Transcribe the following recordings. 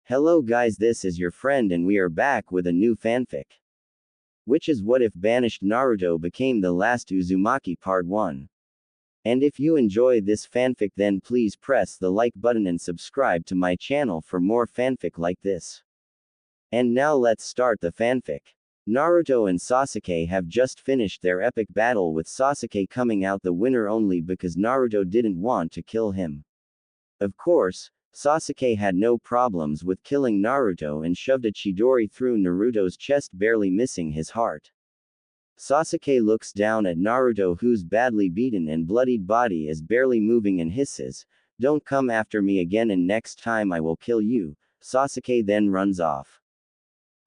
Hello guys, this is your friend and we are back with a new fanfic. Which is what if Banished Naruto became the last Uzumaki part 1. And if you enjoy this fanfic then please press the like button and subscribe to my channel for more fanfic like this. And now let's start the fanfic. Naruto and Sasuke have just finished their epic battle with Sasuke coming out the winner only because Naruto didn't want to kill him. Of course, Sasuke had no problems with killing Naruto and shoved a Chidori through Naruto's chest, barely missing his heart. Sasuke looks down at Naruto, whose badly beaten and bloodied body is barely moving, and hisses, "Don't come after me again and next time I will kill you." Sasuke then runs off.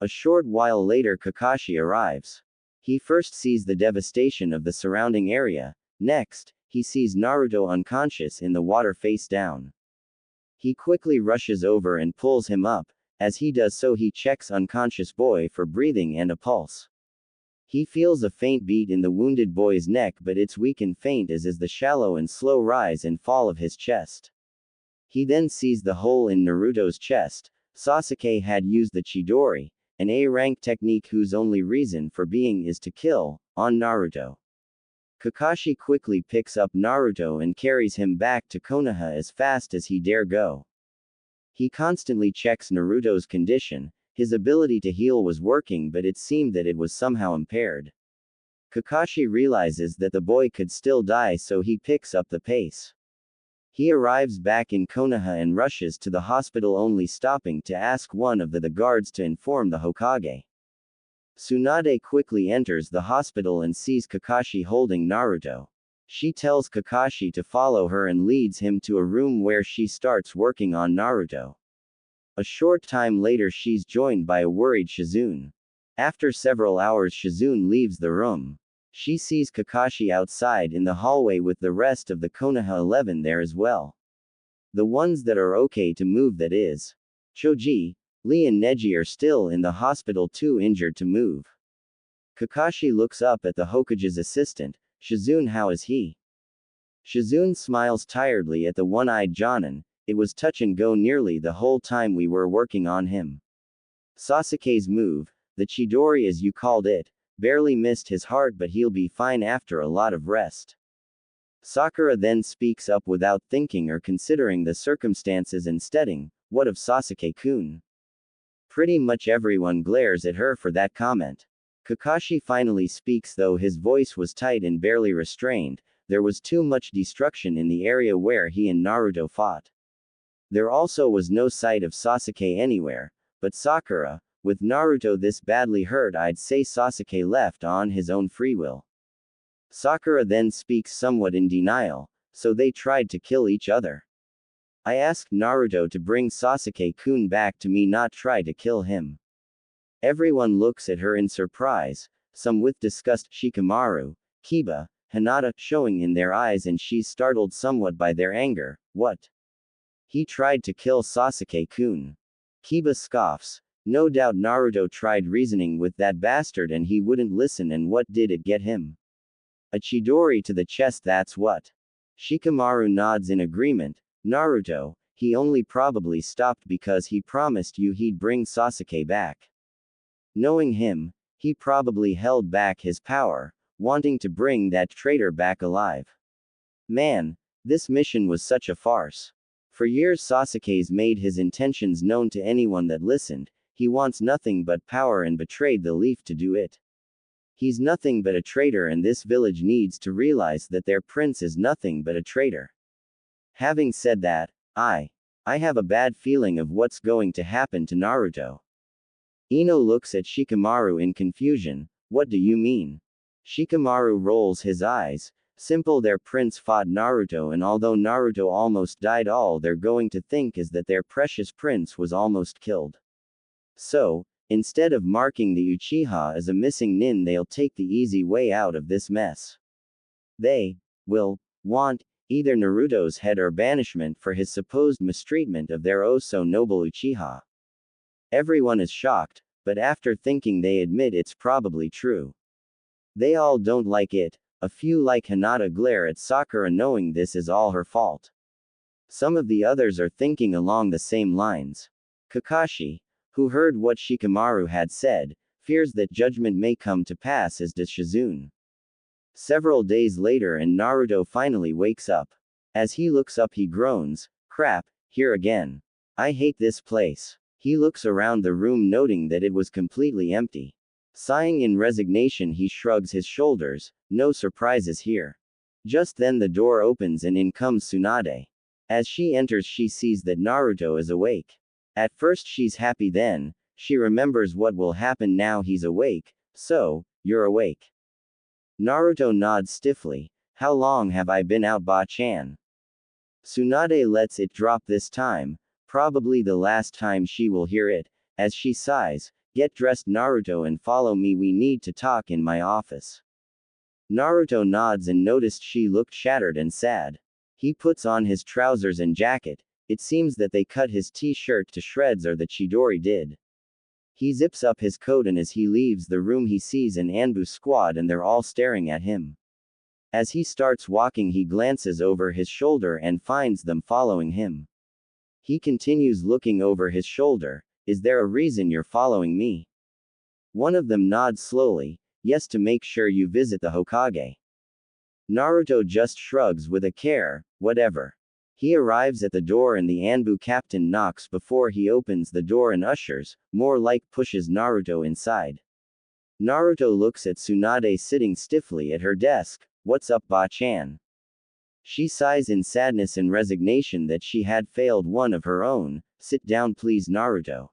A short while later Kakashi arrives. He first sees the devastation of the surrounding area. Next, he sees Naruto unconscious in the water face down. He quickly rushes over and pulls him up. As he does so he checks unconscious boy for breathing and a pulse. He feels a faint beat in the wounded boy's neck, but it's weak and faint as is the shallow and slow rise and fall of his chest. He then sees the hole in Naruto's chest. Sasuke had used the Chidori, an A-rank technique whose only reason for being is to kill, on Naruto. Kakashi quickly picks up Naruto and carries him back to Konoha as fast as he dare go. He constantly checks Naruto's condition. His ability to heal was working, but it seemed that it was somehow impaired. Kakashi realizes that the boy could still die, so he picks up the pace. He arrives back in Konoha and rushes to the hospital, only stopping to ask one of the guards to inform the Hokage. Tsunade quickly enters the hospital and sees Kakashi holding Naruto. She tells Kakashi to follow her and leads him to a room where she starts working on Naruto. A short time later she's joined by a worried Shizune. After several hours Shizune leaves the room. She sees Kakashi outside in the hallway with the rest of the Konoha 11 there as well. The ones that are okay to move, that is. Choji, Lee and Neji are still in the hospital, too injured to move. Kakashi looks up at the Hokage's assistant. "Shizune, how is he?" Shizune smiles tiredly at the one-eyed Jonin. "It was touch and go nearly the whole time we were working on him. Sasuke's move, the Chidori as you called it, barely missed his heart, but he'll be fine after a lot of rest." Sakura then speaks up without thinking or considering the circumstances and stating, "What of Sasuke-kun?" Pretty much everyone glares at her for that comment. Kakashi finally speaks, though his voice was tight and barely restrained. There was too much destruction in the area where he and Naruto fought. There also was no sight of Sasuke anywhere, but Sakura, with Naruto this badly hurt, I'd say Sasuke left on his own free will. Sakura then speaks somewhat in denial, "So they tried to kill each other. I asked Naruto to bring Sasuke-kun back to me, not try to kill him." Everyone looks at her in surprise, some with disgust, Shikamaru, Kiba, Hinata, showing in their eyes, and she's startled somewhat by their anger. "What? He tried to kill Sasuke-kun?" Kiba scoffs. "No doubt Naruto tried reasoning with that bastard and he wouldn't listen, and what did it get him? A Chidori to the chest, that's what." Shikamaru nods in agreement. "Naruto, he only probably stopped because he promised you he'd bring Sasuke back. Knowing him, he probably held back his power, wanting to bring that traitor back alive. Man, this mission was such a farce. For years Sasuke's made his intentions known to anyone that listened. He wants nothing but power and betrayed the leaf to do it. He's nothing but a traitor, and this village needs to realize that their prince is nothing but a traitor. Having said that, I have a bad feeling of what's going to happen to Naruto." Ino looks at Shikamaru in confusion. "What do you mean?" Shikamaru rolls his eyes. "Simple, their prince fought Naruto, and although Naruto almost died, all they're going to think is that their precious prince was almost killed. So, instead of marking the Uchiha as a missing nin, they'll take the easy way out of this mess. They will want either Naruto's head or banishment for his supposed mistreatment of their oh so noble Uchiha." Everyone is shocked, but after thinking they admit it's probably true. They all don't like it. A few like Hinata glare at Sakura, knowing this is all her fault. Some of the others are thinking along the same lines. Kakashi, who heard what Shikamaru had said, fears that judgment may come to pass as does Shizune. Several days later and Naruto finally wakes up. As he looks up he groans, "Crap, here again. I hate this place." He looks around the room noting that it was completely empty. Sighing in resignation he shrugs his shoulders, no surprises here. Just then the door opens and in comes Tsunade. As she enters she sees that Naruto is awake. At first she's happy, then she remembers what will happen now he's awake. "So, you're awake." Naruto nods stiffly. "How long have I been out, Ba-chan?" Tsunade lets it drop this time, probably the last time she will hear it, as she sighs, "Get dressed, Naruto, and follow me, we need to talk in my office." Naruto nods and noticed she looked shattered and sad. He puts on his trousers and jacket. It seems that they cut his t-shirt to shreds, or that Chidori did. He zips up his coat and as he leaves the room he sees an Anbu squad and they're all staring at him. As he starts walking he glances over his shoulder and finds them following him. He continues looking over his shoulder. "Is there a reason you're following me?" One of them nods slowly. "Yes, to make sure you visit the Hokage." Naruto just shrugs with a care, "Whatever." He arrives at the door and the Anbu captain knocks before he opens the door and ushers, more like pushes Naruto inside. Naruto looks at Tsunade sitting stiffly at her desk. "What's up, Ba-chan?" She sighs in sadness and resignation that she had failed one of her own. "Sit down please, Naruto."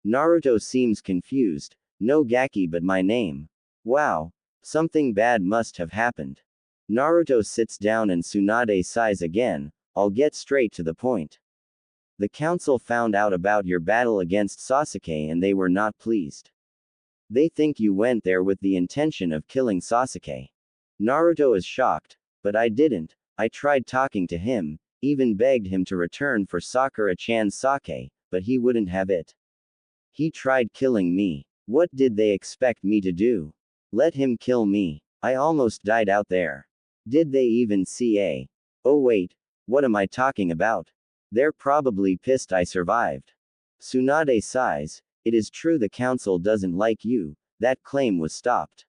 Naruto seems confused. "No Gaki, but my name." "Wow. Something bad must have happened." Naruto sits down and Tsunade sighs again. "I'll get straight to the point. The council found out about your battle against Sasuke and they were not pleased. They think you went there with the intention of killing Sasuke." Naruto is shocked. "But I didn't. I tried talking to him, even begged him to return for Sakura-chan's sake, but he wouldn't have it. He tried killing me. What did they expect me to do? Let him kill me. I almost died out there. Did they even see a... Oh wait. What am I talking about? They're probably pissed I survived." Tsunade sighs. "It is true the council doesn't like you. That claim was stopped.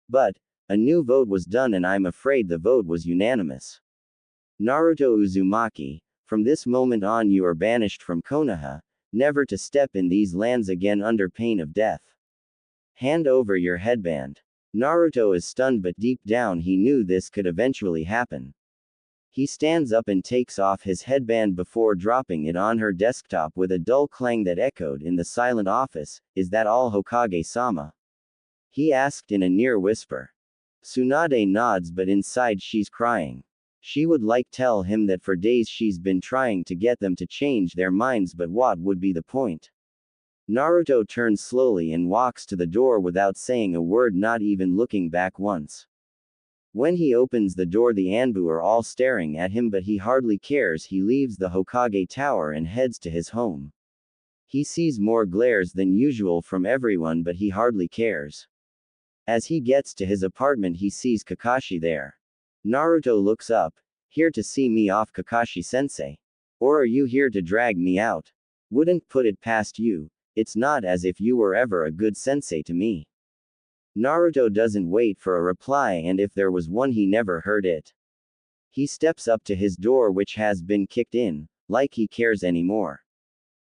But a new vote was done and I'm afraid the vote was unanimous. Naruto Uzumaki, from this moment on you are banished from Konoha, never to step in these lands again under pain of death. Hand over your headband." Naruto is stunned, but deep down he knew this could eventually happen. He stands up and takes off his headband before dropping it on her desktop with a dull clang that echoed in the silent office. "Is that all, Hokage-sama?" he asked in a near whisper. Tsunade nods, but inside she's crying. She would like tell him that for days she's been trying to get them to change their minds, but what would be the point? Naruto turns slowly and walks to the door without saying a word, not even looking back once. When he opens the door the Anbu are all staring at him, but he hardly cares. He leaves the Hokage tower and heads to his home. He sees more glares than usual from everyone, but he hardly cares. As he gets to his apartment he sees Kakashi there. Naruto looks up. "Here to see me off, Kakashi-sensei? Or are you here to drag me out? Wouldn't put it past you. It's not as if you were ever a good sensei to me." Naruto doesn't wait for a reply, and if there was one he never heard it. He steps up to his door, which has been kicked in, like he cares anymore.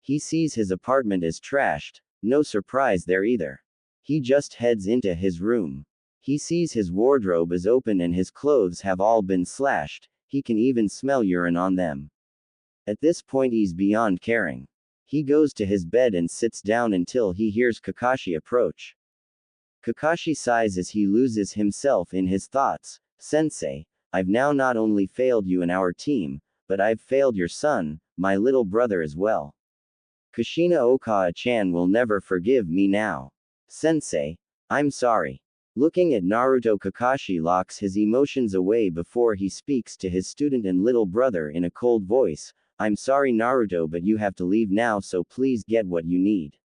He sees his apartment is trashed, no surprise there either. He just heads into his room. He sees his wardrobe is open and his clothes have all been slashed, he can even smell urine on them. At this point he's beyond caring. He goes to his bed and sits down until he hears Kakashi approach. Kakashi sighs as he loses himself in his thoughts. "Sensei, I've now not only failed you and our team, but I've failed your son, my little brother as well. Kushina Okawa-chan will never forgive me now. Sensei, I'm sorry." Looking at Naruto, Kakashi locks his emotions away before he speaks to his student and little brother in a cold voice. "I'm sorry, Naruto, but you have to leave now, so please get what you need."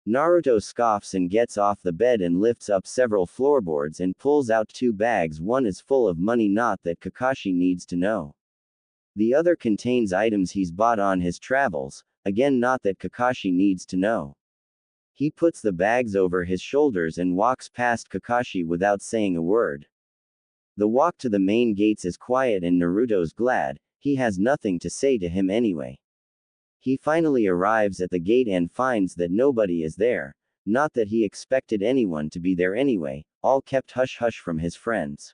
Naruto scoffs and gets off the bed and lifts up several floorboards and pulls out 2 bags. One is full of money, not that Kakashi needs to know. The other contains items he's bought on his travels, again not that Kakashi needs to know. He puts the bags over his shoulders and walks past Kakashi without saying a word. The walk to the main gates is quiet and Naruto's glad, he has nothing to say to him anyway. He finally arrives at the gate and finds that nobody is there, not that he expected anyone to be there anyway, all kept hush-hush from his friends.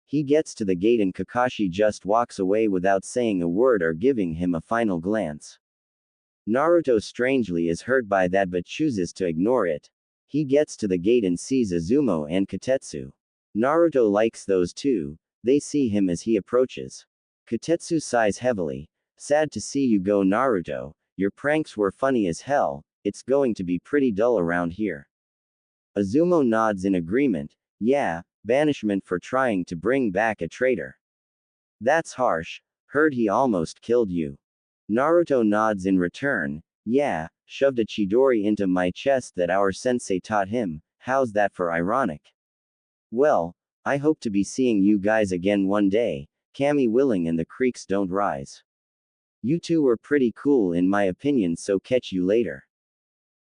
He gets to the gate and Kakashi just walks away without saying a word or giving him a final glance. Naruto strangely is hurt by that but chooses to ignore it. He gets to the gate and sees Izumo and Kotetsu. Naruto likes those two, they see him as he approaches. Kotetsu sighs heavily. Sad to see you go Naruto, your pranks were funny as hell, it's going to be pretty dull around here. Izumo nods in agreement, yeah, banishment for trying to bring back a traitor. That's harsh, heard he almost killed you. Naruto nods in return, yeah, shoved a Chidori into my chest that our sensei taught him, how's that for ironic? Well, I hope to be seeing you guys again one day, Kami willing and the creeks don't rise. You two were pretty cool in my opinion so catch you later.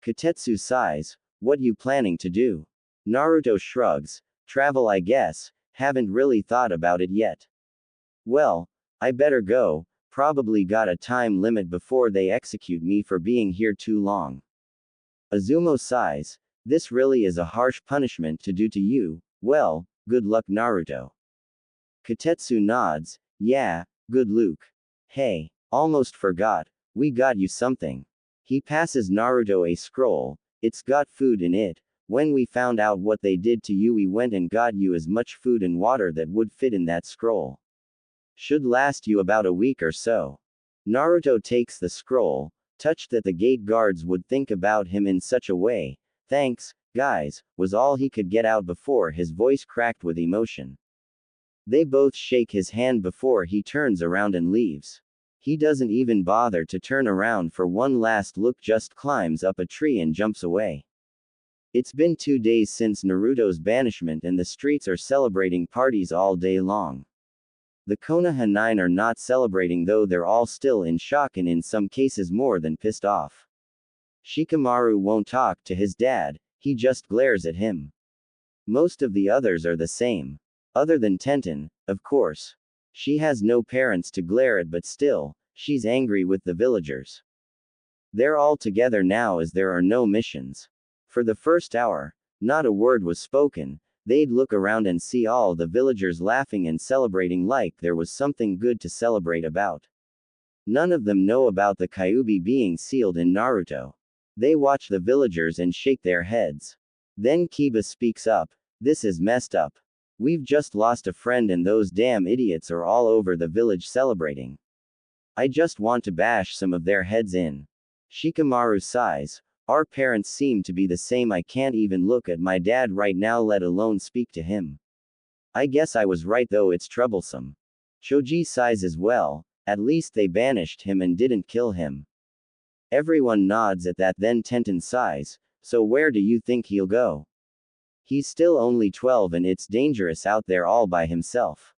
Kotetsu sighs, what you planning to do? Naruto shrugs, travel I guess, haven't really thought about it yet. Well, I better go, probably got a time limit before they execute me for being here too long. Izumo sighs, this really is a harsh punishment to do to you, well, good luck Naruto. Kotetsu nods, yeah, good luck. Hey, almost forgot, we got you something. He passes Naruto a scroll, it's got food in it, when we found out what they did to you we went and got you as much food and water that would fit in that scroll. Should last you about a week or so. Naruto takes the scroll, touched that the gate guards would think about him in such a way. Thanks, guys, was all he could get out before his voice cracked with emotion. They both shake his hand before he turns around and leaves. He doesn't even bother to turn around for one last look, just climbs up a tree and jumps away. It's been 2 days since Naruto's banishment and the streets are celebrating parties all day long. The Konoha 9 are not celebrating though they're all still in shock and in some cases more than pissed off. Shikamaru won't talk to his dad, he just glares at him. Most of the others are the same. Other than Tenten, of course. She has no parents to glare at but still, she's angry with the villagers. They're all together now as there are no missions. For the first hour, not a word was spoken. They'd look around and see all the villagers laughing and celebrating like there was something good to celebrate about. None of them know about the Kyuubi being sealed in Naruto. They watch the villagers and shake their heads. Then Kiba speaks up, this is messed up. We've just lost a friend and those damn idiots are all over the village celebrating. I just want to bash some of their heads in. Shikamaru sighs, our parents seem to be the same. I can't even look at my dad right now, let alone speak to him. I guess I was right though, it's troublesome. Choji sighs as well, at least they banished him and didn't kill him. Everyone nods at that, then Tenten sighs, so where do you think he'll go? He's still only 12 and it's dangerous out there all by himself.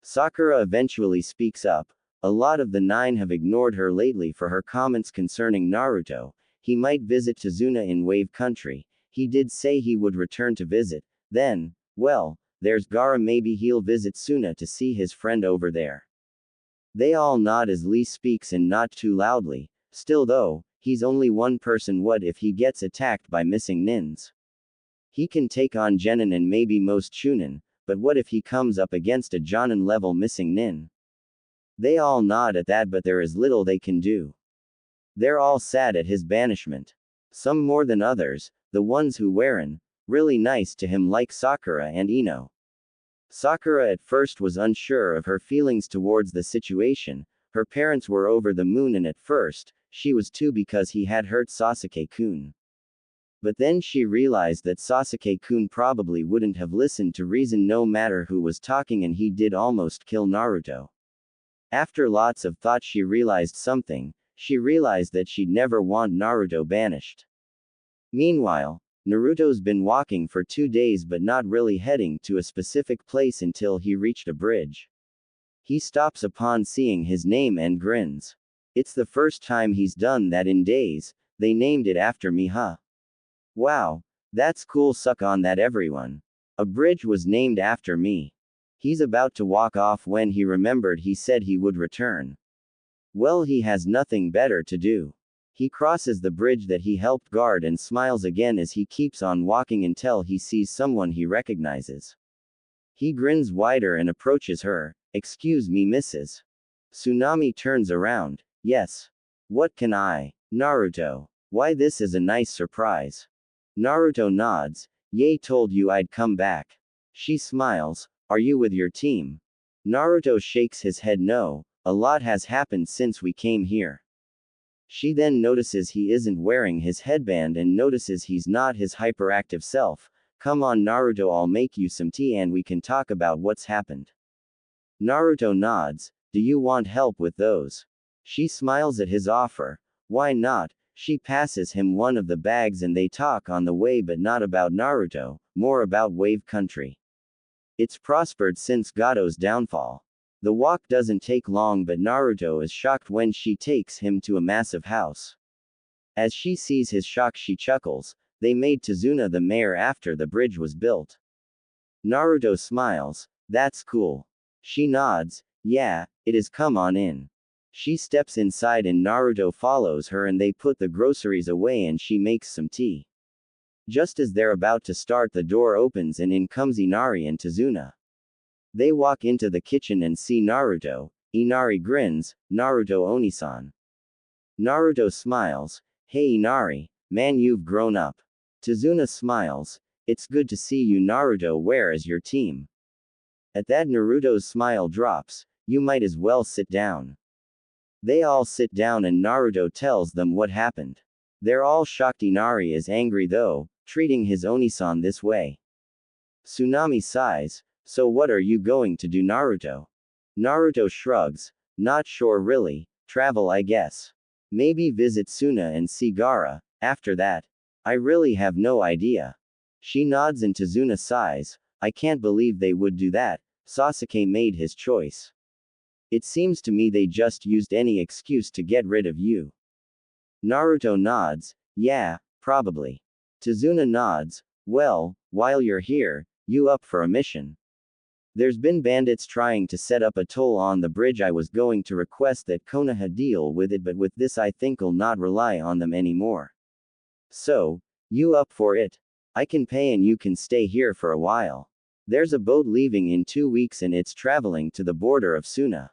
Sakura eventually speaks up, a lot of the 9 have ignored her lately for her comments concerning Naruto. He might visit Tazuna in Wave Country, he did say he would return to visit, then, well, there's Gaara, maybe he'll visit Suna to see his friend over there. They all nod as Lee speaks and not too loudly, still though, he's only one person, what if he gets attacked by missing nins? He can take on Genin and maybe most Chunin, but what if he comes up against a Jonin level missing nin? They all nod at that but there is little they can do. They're all sad at his banishment. Some more than others, the ones who weren't really nice to him like Sakura and Ino. Sakura at first was unsure of her feelings towards the situation, her parents were over the moon and at first, she was too because he had hurt Sasuke-kun. But then she realized that Sasuke-kun probably wouldn't have listened to reason no matter who was talking and he did almost kill Naruto. After lots of thought she realized something. She realized that she'd never want Naruto banished. Meanwhile, Naruto's been walking for 2 days but not really heading to a specific place until he reached a bridge. He stops upon seeing his name and grins. It's the first time he's done that in days. They named it after me, huh? Wow. That's cool, suck on that everyone. A bridge was named after me. He's about to walk off when he remembered he said he would return. Well, he has nothing better to do. He crosses the bridge that he helped guard and smiles again as he keeps on walking until he sees someone he recognizes. He grins wider and approaches her. Excuse me, Mrs. Tsunami turns around. Yes. What can I? Naruto. Why, this is a nice surprise. Naruto nods. Ye told you I'd come back. She smiles. Are you with your team? Naruto shakes his head no. A lot has happened since we came here. She then notices he isn't wearing his headband and notices he's not his hyperactive self. Come on, Naruto, I'll make you some tea and we can talk about what's happened. Naruto nods. Do you want help with those? She smiles at his offer. Why not? She passes him one of the bags and they talk on the way, but not about Naruto, more about Wave Country. It's prospered since Gato's downfall. The walk doesn't take long, but Naruto is shocked when she takes him to a massive house. As she sees his shock, she chuckles. They made Tazuna the mayor after the bridge was built. Naruto smiles. That's cool. She nods. Yeah, it is, come on in. She steps inside and Naruto follows her and they put the groceries away and she makes some tea. Just as they're about to start, the door opens and in comes Inari and Tazuna. They walk into the kitchen and see Naruto. Inari grins. Naruto Onisan. Naruto smiles. Hey Inari, man, you've grown up. Tazuna smiles. It's good to see you, Naruto. Where is your team? At that, Naruto's smile drops. You might as well sit down. They all sit down and Naruto tells them what happened. They're all shocked. Inari is angry though, treating his Onisan this way. Tsunami sighs. So what are you going to do, Naruto? Naruto shrugs. Not sure really. Travel, I guess. Maybe visit Suna and see Gaara. After that, I really have no idea. She nods and Tazuna sighs. I can't believe they would do that. Sasuke made his choice. It seems to me they just used any excuse to get rid of you. Naruto nods. Yeah, probably. Tazuna nods. Well, while you're here, you up for a mission? There's been bandits trying to set up a toll on the bridge. I was going to request that Konoha deal with it, but with this I think I'll not rely on them anymore. So, you up for it? I can pay and you can stay here for a while. There's a boat leaving in 2 weeks and it's traveling to the border of Suna.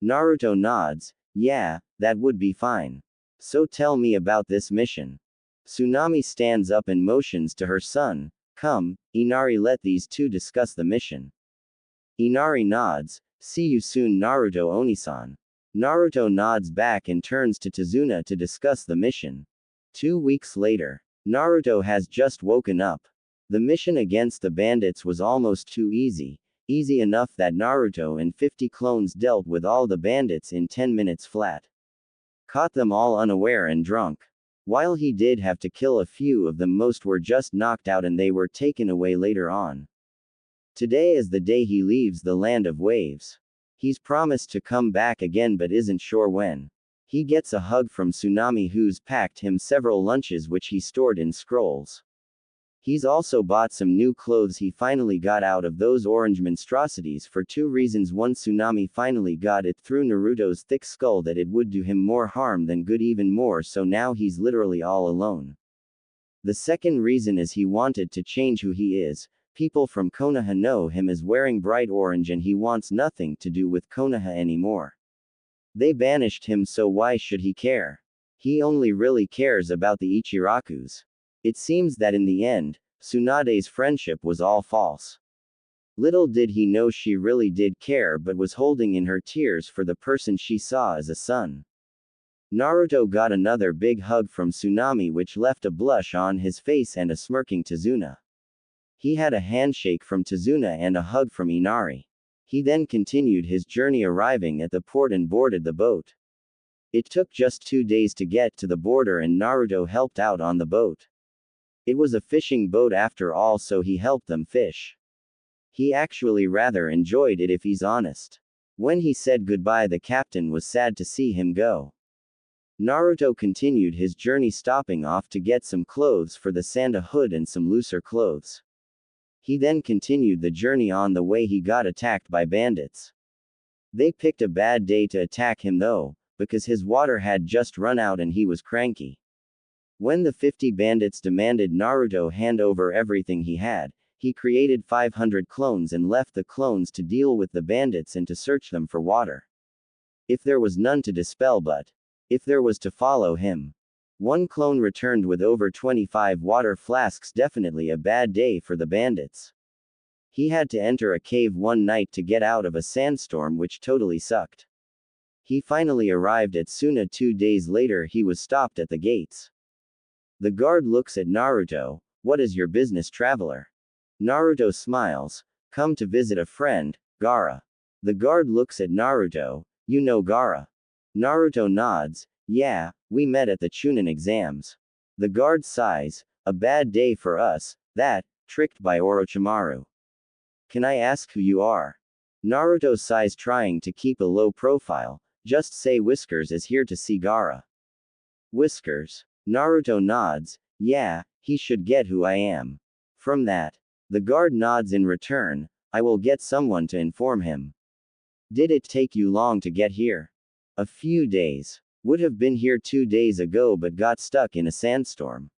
Naruto nods. Yeah, that would be fine. So tell me about this mission. Tsunami stands up and motions to her son. Come, Inari, let these two discuss the mission. Inari nods. See you soon, Naruto Onisan. Naruto nods back and turns to Tazuna to discuss the mission. 2 weeks later. Naruto has just woken up. The mission against the bandits was almost too easy. Easy enough that Naruto and 50 clones dealt with all the bandits in 10 minutes flat. Caught them all unaware and drunk. While he did have to kill a few of them, most were just knocked out and they were taken away later on. Today is the day he leaves the land of waves. He's promised to come back again but isn't sure when. He gets a hug from Tsunami, who's packed him several lunches which he stored in scrolls. He's also bought some new clothes. He finally got out of those orange monstrosities for 2 reasons. One, Tsunami finally got it through Naruto's thick skull that it would do him more harm than good, even more so now he's literally all alone. The second reason is he wanted to change who he is. People from Konoha know him as wearing bright orange and he wants nothing to do with Konoha anymore. They banished him, so why should he care? He only really cares about the Ichirakus. It seems that in the end, Tsunade's friendship was all false. Little did he know she really did care but was holding in her tears for the person she saw as a son. Naruto got another big hug from Tsunami which left a blush on his face and a smirking Tazuna. He had a handshake from Tazuna and a hug from Inari. He then continued his journey, arriving at the port and boarded the boat. It took just 2 days to get to the border and Naruto helped out on the boat. It was a fishing boat after all, so he helped them fish. He actually rather enjoyed it if he's honest. When he said goodbye, the captain was sad to see him go. Naruto continued his journey, stopping off to get some clothes for the Sanda hood and some looser clothes. He then continued the journey. On the way he got attacked by bandits. They picked a bad day to attack him though, because his water had just run out and he was cranky. When the 50 bandits demanded Naruto hand over everything he had, he created 500 clones and left the clones to deal with the bandits and to search them for water. If there was none to dispel, but if there was to follow him. One clone returned with over 25 water flasks. Definitely a bad day for the bandits. He had to enter a cave one night to get out of a sandstorm which totally sucked. He finally arrived at Suna 2 days later. He was stopped at the gates. The guard looks at Naruto. What is your business, traveler? Naruto smiles. Come to visit a friend, Gaara. The guard looks at Naruto. You know Gaara? Naruto nods. Yeah, we met at the Chunin exams. The guard sighs. A bad day for us, that, tricked by Orochimaru. Can I ask who you are? Naruto sighs, trying to keep a low profile. Just say Whiskers is here to see Gaara. Whiskers. Naruto nods. Yeah, he should get who I am. From that, the guard nods in return. I will get someone to inform him. Did it take you long to get here? A few days. Would have been here 2 days ago but got stuck in a sandstorm.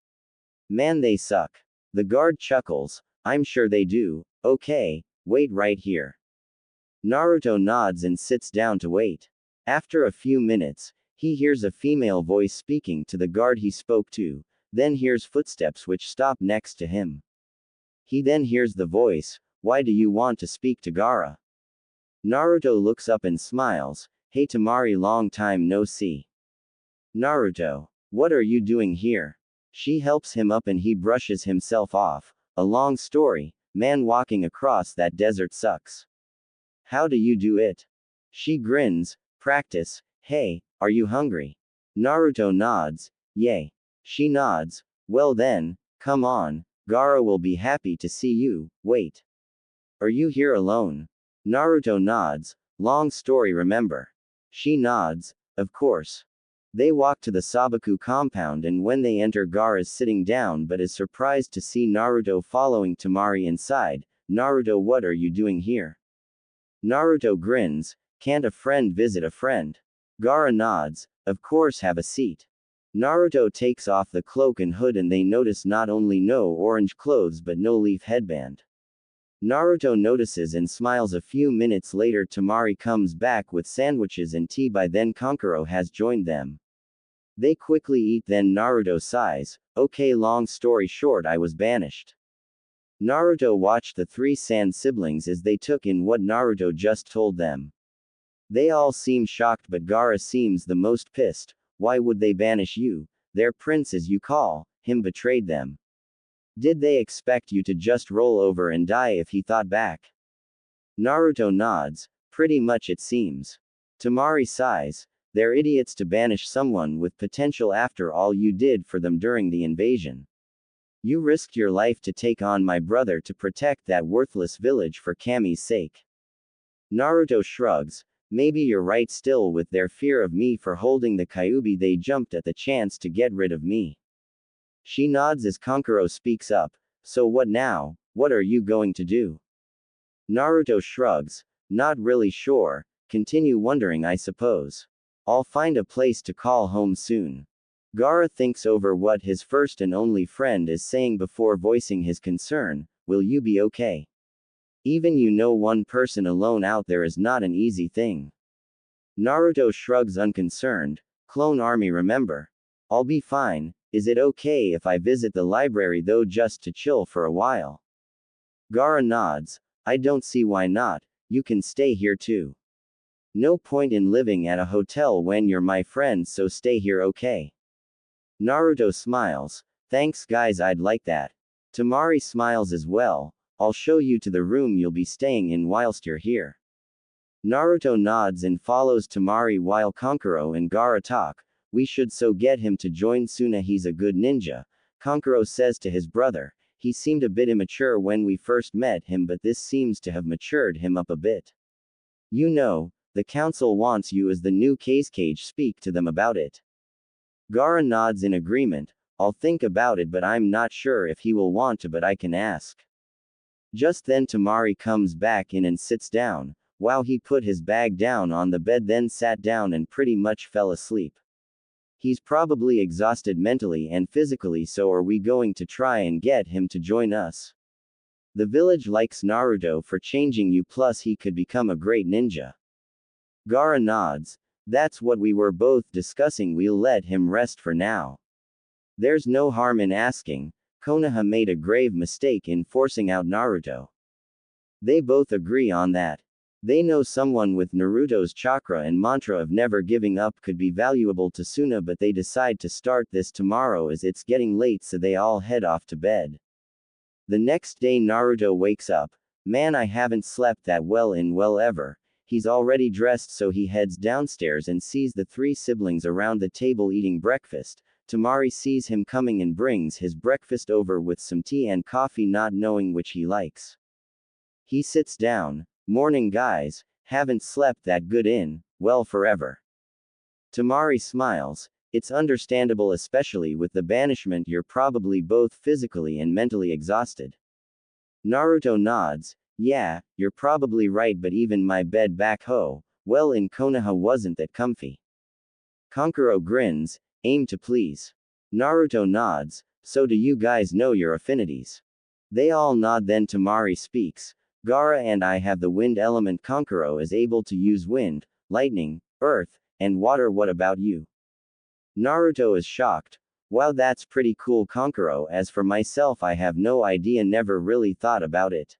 Man, they suck. The guard chuckles. I'm sure they do. Okay, wait right here. Naruto nods and sits down to wait. After a few minutes, he hears a female voice speaking to the guard he spoke to, then hears footsteps which stop next to him. He then hears the voice, why do you want to speak to Gaara? Naruto looks up and smiles, hey Temari, long time no see. Naruto, what are you doing here? She helps him up and he brushes himself off. A long story, man, walking across that desert sucks. How do you do it? She grins, practice. Hey, are you hungry? Naruto nods, yay. She nods, well then, come on, Gaara will be happy to see you. Wait. Are you here alone? Naruto nods, long story, remember? She nods, of course. They walk to the Sabaku compound, and when they enter, Gaara is sitting down but is surprised to see Naruto following Temari inside. Naruto, what are you doing here? Naruto grins, can't a friend visit a friend? Gaara nods, of course, have a seat. Naruto takes off the cloak and hood and they notice not only no orange clothes but no leaf headband. Naruto notices and smiles. A few minutes later, Temari comes back with sandwiches and tea. By then Kankuro has joined them. They quickly eat, then Naruto sighs, okay, long story short, I was banished. Naruto watched the 3 Sand siblings as they took in what Naruto just told them. They all seem shocked but Gaara seems the most pissed. Why would they banish you? Their prince, as you call him, betrayed them. Did they expect you to just roll over and die? If he thought back. Naruto nods, pretty much it seems. Temari sighs, they're idiots to banish someone with potential after all you did for them during the invasion. You risked your life to take on my brother to protect that worthless village for Kami's sake. Naruto shrugs, maybe you're right. Still, with their fear of me for holding the Kyuubi, they jumped at the chance to get rid of me. She nods as Kankuro speaks up, so what now? What are you going to do? Naruto shrugs, not really sure, continue wondering I suppose. I'll find a place to call home soon. Gaara thinks over what his first and only friend is saying before voicing his concern, will you be okay? Even one person alone out there is not an easy thing. Naruto shrugs unconcerned, clone army remember. I'll be fine. Is it okay if I visit the library though, just to chill for a while? Gaara nods, I don't see why not, you can stay here too. No point in living at a hotel when you're my friend, so stay here, okay? Naruto smiles, thanks guys, I'd like that. Temari smiles as well, I'll show you to the room you'll be staying in whilst you're here. Naruto nods and follows Temari while Kankuro and Gaara talk. We should so get him to join Suna, he's a good ninja, Kankuro says to his brother. He seemed a bit immature when we first met him, but this seems to have matured him up a bit. The council wants you as the new Kazekage, speak to them about it. Gaara nods in agreement. I'll think about it, but I'm not sure if he will want to, but I can ask. Just then Tamari comes back in and sits down. Wow, he put his bag down on the bed, then sat down and pretty much fell asleep. He's probably exhausted mentally and physically, so are we going to try and get him to join us? The village likes Naruto for changing you, plus he could become a great ninja. Gaara nods. That's what we were both discussing, we'll let him rest for now. There's no harm in asking. Konoha made a grave mistake in forcing out Naruto. They both agree on that. They know someone with Naruto's chakra and mantra of never giving up could be valuable to Suna, but they decide to start this tomorrow as it's getting late, so they all head off to bed. The next day Naruto wakes up. Man, I haven't slept that well in well ever. He's already dressed, so he heads downstairs and sees the three siblings around the table eating breakfast. Tamari sees him coming and brings his breakfast over with some tea and coffee, not knowing which he likes. He sits down. Morning guys, haven't slept that good in, well, forever. Tamari smiles. It's understandable, especially with the banishment, you're probably both physically and mentally exhausted. Naruto nods. Yeah, you're probably right, but even my bed back well in Konoha wasn't that comfy. Kankuro grins. Aim to please. Naruto nods. So do you guys know your affinities? They all nod. Then Tamari speaks. Gaara and I have the wind element. Kankuro is able to use wind, lightning, earth, and water. What about you? Naruto is shocked. Wow, that's pretty cool, Kankuro. As for myself, I have no idea, never really thought about it.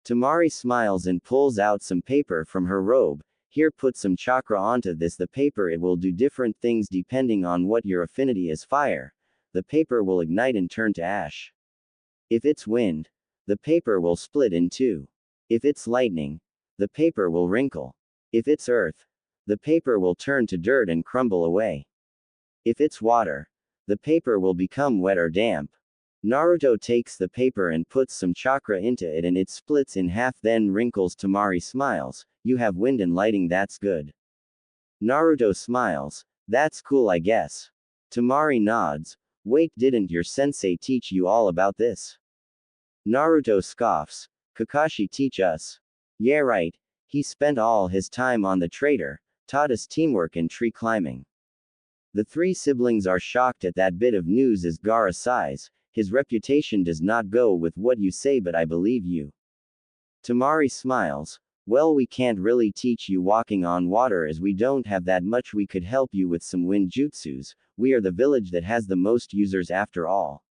Tamari smiles and pulls out some paper from her robe. Here, put some chakra onto this. The paper, it will do different things depending on what your affinity is. Fire. The paper will ignite and turn to ash. If it's wind, the paper will split in two. If it's lightning, the paper will wrinkle. If it's earth, the paper will turn to dirt and crumble away. If it's water, the paper will become wet or damp. Naruto takes the paper and puts some chakra into it and it splits in half, then wrinkles. Tamari smiles. You have wind and lighting, that's good. Naruto smiles. That's cool, I guess. Tamari nods. Wait, didn't your sensei teach you all about this? Naruto scoffs. Kakashi teach us? Yeah, right. He spent all his time on the trader, taught us teamwork and tree climbing. The three siblings are shocked at that bit of news as Gaara sighs. His reputation does not go with what you say, but I believe you. Tamari smiles. Well, we can't really teach you walking on water as we don't have that much. We could help you with some wind jutsus. We are the village that has the most users after all.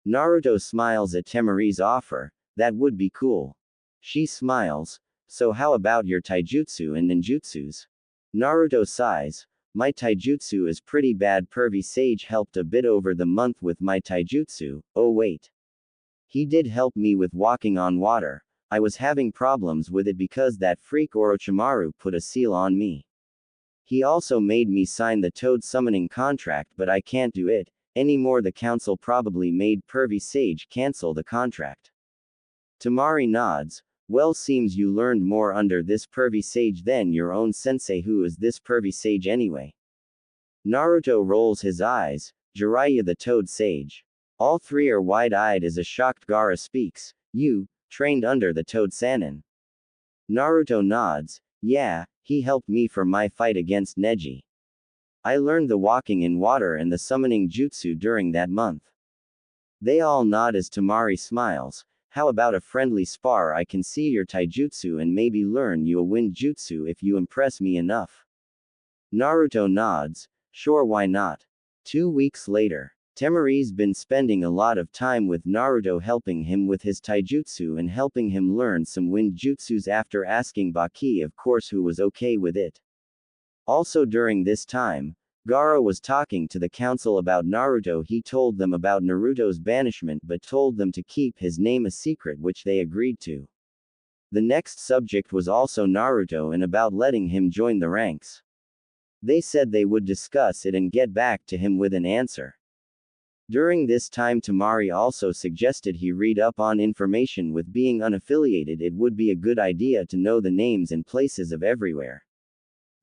Naruto smiles at Tamari's offer. That would be cool. She smiles. So how about your taijutsu and ninjutsus? Naruto sighs. My taijutsu is pretty bad. Pervy Sage helped a bit over the month with my taijutsu. Oh wait. He did help me with walking on water. I was having problems with it because that freak Orochimaru put a seal on me. He also made me sign the toad summoning contract, but I can't do it anymore. The council probably made Pervy Sage cancel the contract. Tamari nods. Well, seems you learned more under this Pervy Sage than your own sensei. Who is this Pervy Sage anyway? Naruto rolls his eyes. Jiraiya the Toad Sage. All three are wide-eyed as a shocked Gaara speaks. You trained under the Toad Sannin? Naruto nods. Yeah, he helped me for my fight against Neji. I learned the walking in water and the summoning jutsu during that month. They all nod as Tamari smiles. How about a friendly spar? I can see your taijutsu and maybe learn you a wind jutsu if you impress me enough. Naruto nods. Sure, why not? 2 weeks later. Tamari's been spending a lot of time with Naruto, helping him with his taijutsu and helping him learn some wind jutsus after asking Baki, of course, who was okay with it. Also during this time, Gaara was talking to the council about Naruto. He told them about Naruto's banishment but told them to keep his name a secret, which they agreed to. The next subject was also Naruto and about letting him join the ranks. They said they would discuss it and get back to him with an answer. During this time Tamari also suggested he read up on information. With being unaffiliated, it would be a good idea to know the names and places of everywhere.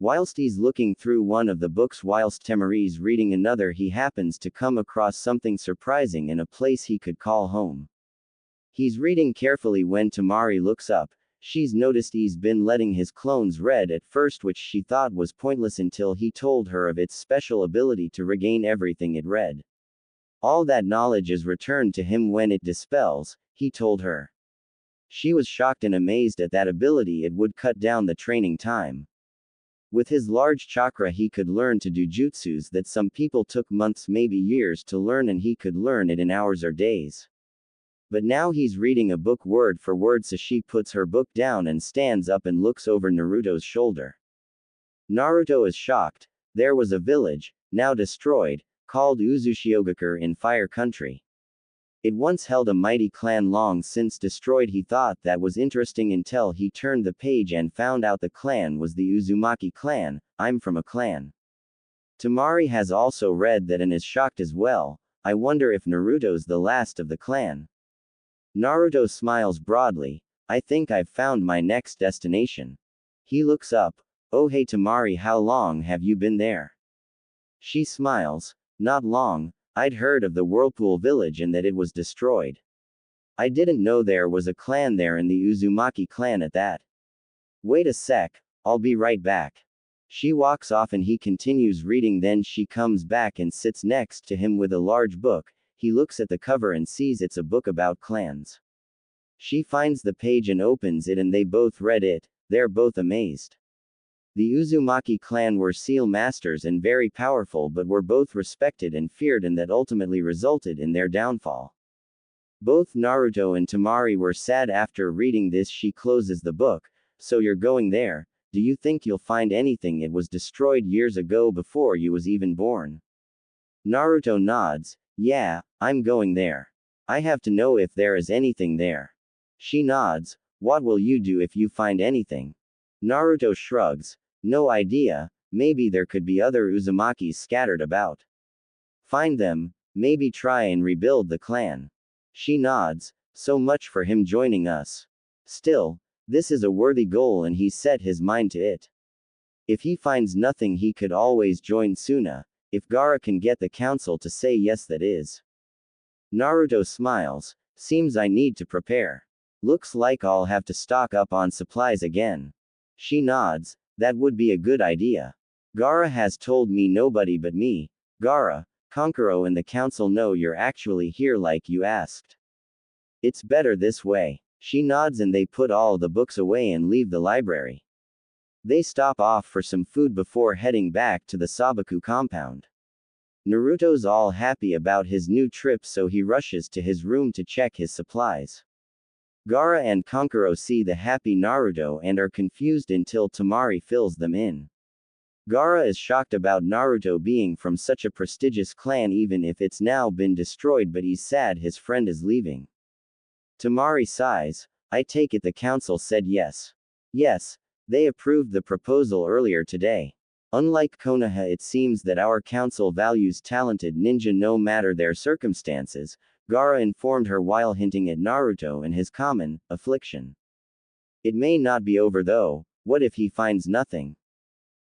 Whilst he's looking through one of the books whilst Temari's reading another, he happens to come across something surprising in a place he could call home. He's reading carefully when Temari looks up. She's noticed he's been letting his clones read at first, which she thought was pointless until he told her of its special ability to regain everything it read. All that knowledge is returned to him when it dispels, he told her. She was shocked and amazed at that ability. It would cut down the training time. With his large chakra he could learn to do jutsus that some people took months, maybe years to learn, and he could learn it in hours or days. But now he's reading a book word for word, so she puts her book down and stands up and looks over Naruto's shoulder. Naruto is shocked. There was a village, now destroyed, called Uzukage in Fire Country. It once held a mighty clan long since destroyed. He thought that was interesting until he turned the page and found out the clan was the Uzumaki clan. I'm from a clan. Temari has also read that and is shocked as well. I wonder if Naruto's the last of the clan. Naruto smiles broadly. I think I've found my next destination. He looks up. Oh hey Temari, how long have you been there? She smiles. Not long. I'd heard of the Whirlpool village and that it was destroyed. I didn't know there was a clan there, in the Uzumaki clan at that. Wait a sec, I'll be right back. She walks off and he continues reading. Then she comes back and sits next to him with a large book. He looks at the cover and sees it's a book about clans. She finds the page and opens it, and they both read it. They're both amazed. The Uzumaki clan were seal masters and very powerful, but were both respected and feared, and that ultimately resulted in their downfall. Both Naruto and Temari were sad after reading this. She closes the book. So you're going there? Do you think you'll find anything? It was destroyed years ago before you was even born. Naruto nods. Yeah, I'm going there. I have to know if there is anything there. She nods. What will you do if you find anything? Naruto shrugs. No idea, maybe there could be other Uzumakis scattered about. Find them, maybe try and rebuild the clan. She nods. So much for him joining us. Still, this is a worthy goal and he's set his mind to it. If he finds nothing, he could always join Suna. If Gaara can get the council to say yes, that is. Naruto smiles. Seems I need to prepare. Looks like I'll have to stock up on supplies again. She nods. That would be a good idea. Gaara has told me nobody but me, Gaara, Kankuro and the council know you're actually here like you asked. It's better this way. She nods and they put all the books away and leave the library. They stop off for some food before heading back to the Sabaku compound. Naruto's all happy about his new trip, so he rushes to his room to check his supplies. Gaara and Kankuro see the happy Naruto and are confused until Temari fills them in. Gaara is shocked about Naruto being from such a prestigious clan even if it's now been destroyed, but he's sad his friend is leaving. Temari sighs. I take it the council said yes. Yes, they approved the proposal earlier today. Unlike Konoha, it seems that our council values talented ninja no matter their circumstances, Gaara informed her while hinting at Naruto and his common affliction. It may not be over though. What if he finds nothing?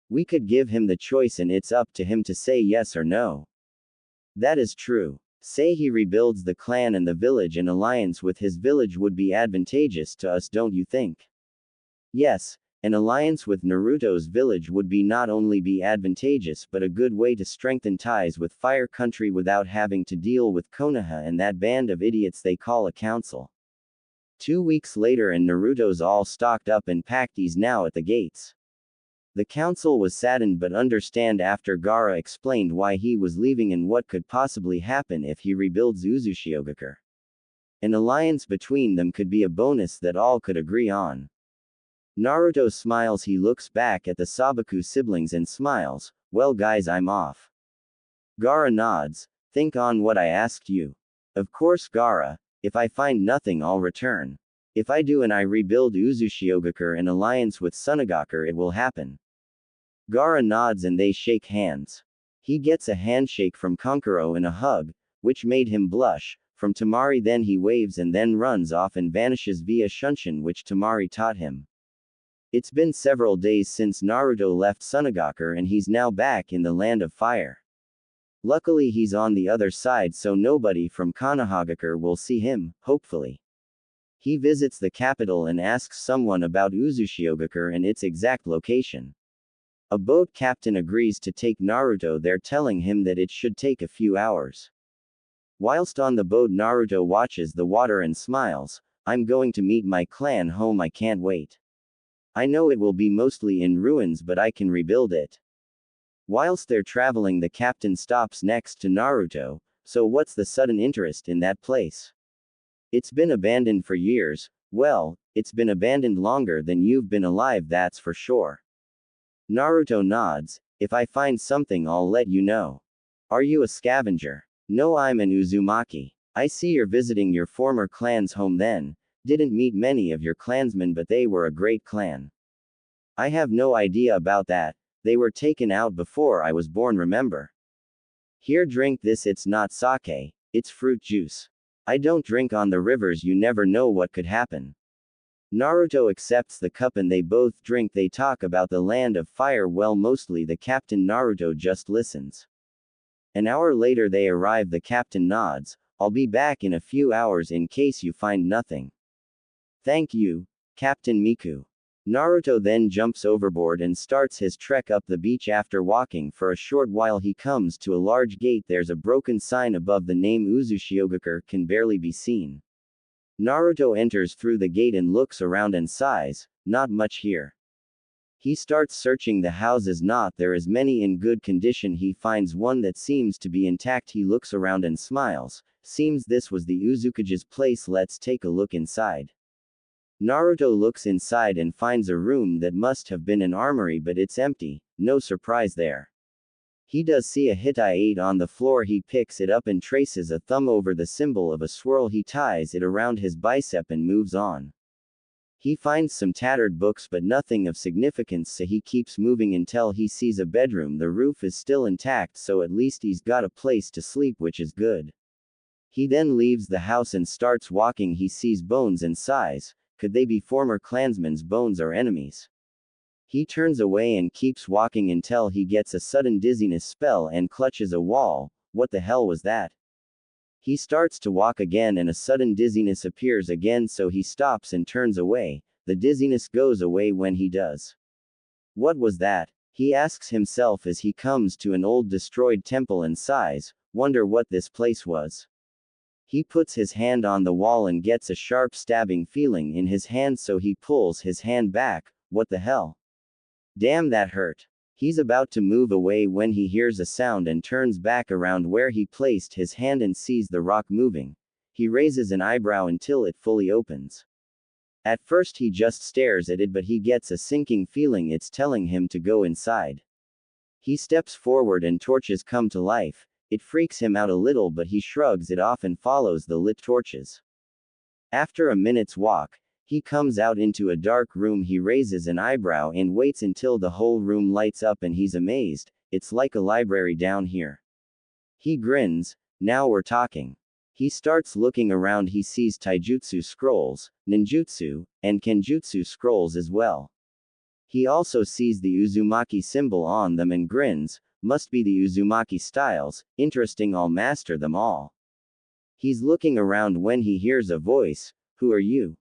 We could give him the choice and it's up to him to say yes or no. That is true. Say he rebuilds the clan and the village, an alliance with his village would be advantageous to us, don't you think? Yes, an alliance with Naruto's village would be not only be advantageous but a good way to strengthen ties with Fire Country without having to deal with Konoha and that band of idiots they call a council. 2 weeks later and Naruto's all stocked up and packed. He's now at the gates. The council was saddened but understand after Gaara explained why he was leaving and what could possibly happen if he rebuilds Uzukage. An alliance between them could be a bonus that all could agree on. Naruto smiles. He looks back at the Sabaku siblings and smiles. Well guys, I'm off. Gaara nods. Think on what I asked you. Of course Gaara, if I find nothing I'll return. If I do and I rebuild Uzukage in alliance with Sunagaku, it will happen. Gaara nods and they shake hands. He gets a handshake from Kankuro and a hug, which made him blush, from Temari. Then he waves and then runs off and vanishes via Shunshin, which Temari taught him. It's been several days since Naruto left Sunagakure and he's now back in the land of fire. Luckily he's on the other side so nobody from Konohagakure will see him, hopefully. He visits the capital and asks someone about Uzushiogakure and its exact location. A boat captain agrees to take Naruto there, telling him that it should take a few hours. Whilst on the boat, Naruto watches the water and smiles. I'm going to meet my clan home, I can't wait. I know it will be mostly in ruins but I can rebuild it. Whilst they're traveling, the captain stops next to Naruto. So what's the sudden interest in that place? It's been abandoned for years. Well, it's been abandoned longer than you've been alive, that's for sure. Naruto nods. If I find something I'll let you know. Are you a scavenger? No, I'm an Uzumaki. I see you're visiting your former clan's home then. Didn't meet many of your clansmen but they were a great clan. I have no idea about that. They were taken out before I was born, remember? Here, drink this, it's not sake, it's fruit juice. I don't drink on the rivers, you never know what could happen. Naruto accepts the cup and they both drink. They talk about the land of fire. Well, mostly the captain. Naruto just listens. An hour later they arrive. The captain nods. I'll be back in a few hours in case you find nothing. Thank you, Captain Miku. Naruto then jumps overboard and starts his trek up the beach. After walking for a short while he comes to a large gate. There's a broken sign above. The name Uzushiogakure can barely be seen. Naruto enters through the gate and looks around and sighs, not much here. He starts searching the houses, not there is many in good condition. He finds one that seems to be intact. He looks around and smiles, seems this was the Uzukage's place. Let's take a look inside. Naruto looks inside and finds a room that must have been an armory but it's empty, no surprise there. He does see a Hittite on the floor. He picks it up and traces a thumb over the symbol of a swirl. He ties it around his bicep and moves on. He finds some tattered books but nothing of significance, so he keeps moving until he sees a bedroom. The roof is still intact, so at least he's got a place to sleep, which is good. He then leaves the house and starts walking. He sees bones and sighs. Could they be former clansmen's bones or enemies? He turns away and keeps walking until he gets a sudden dizziness spell and clutches a wall. What the hell was that? He starts to walk again and a sudden dizziness appears again, so he stops and turns away. The dizziness goes away when he does. What was that? He asks himself as he comes to an old destroyed temple and sighs, wonder what this place was. He puts his hand on the wall and gets a sharp stabbing feeling in his hand, so he pulls his hand back. What the hell? Damn, that hurt. He's about to move away when he hears a sound and turns back around where he placed his hand and sees the rock moving. He raises an eyebrow until it fully opens. At first he just stares at it, but he gets a sinking feeling it's telling him to go inside. He steps forward and torches come to life. It freaks him out a little but he shrugs it off and follows the lit torches. After a minute's walk, he comes out into a dark room. He raises an eyebrow and waits until the whole room lights up and he's amazed. It's like a library down here. He grins. Now we're talking. He starts looking around. He sees taijutsu scrolls, ninjutsu, and kenjutsu scrolls as well. He also sees the Uzumaki symbol on them and grins. Must be the Uzumaki styles. Interesting, I'll master them all. He's looking around when he hears a voice. Who are you?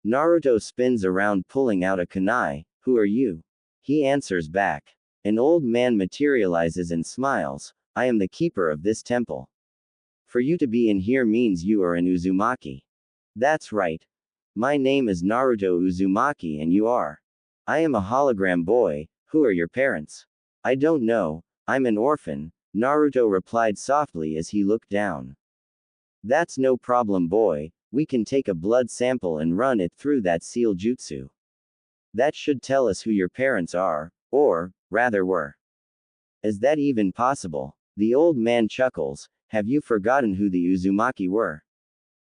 Naruto spins around pulling out a kunai. Who are you? He answers back. An old man materializes and smiles. I am the keeper of this temple. For you to be in here means you are an Uzumaki. That's right. My name is Naruto Uzumaki and you are. I am a hologram boy. Who are your parents? I don't know. I'm an orphan, Naruto replied softly as he looked down. That's no problem, boy. We can take a blood sample and run it through that seal jutsu. That should tell us who your parents are, or, rather were. Is that even possible? The old man chuckles. Have you forgotten who the Uzumaki were?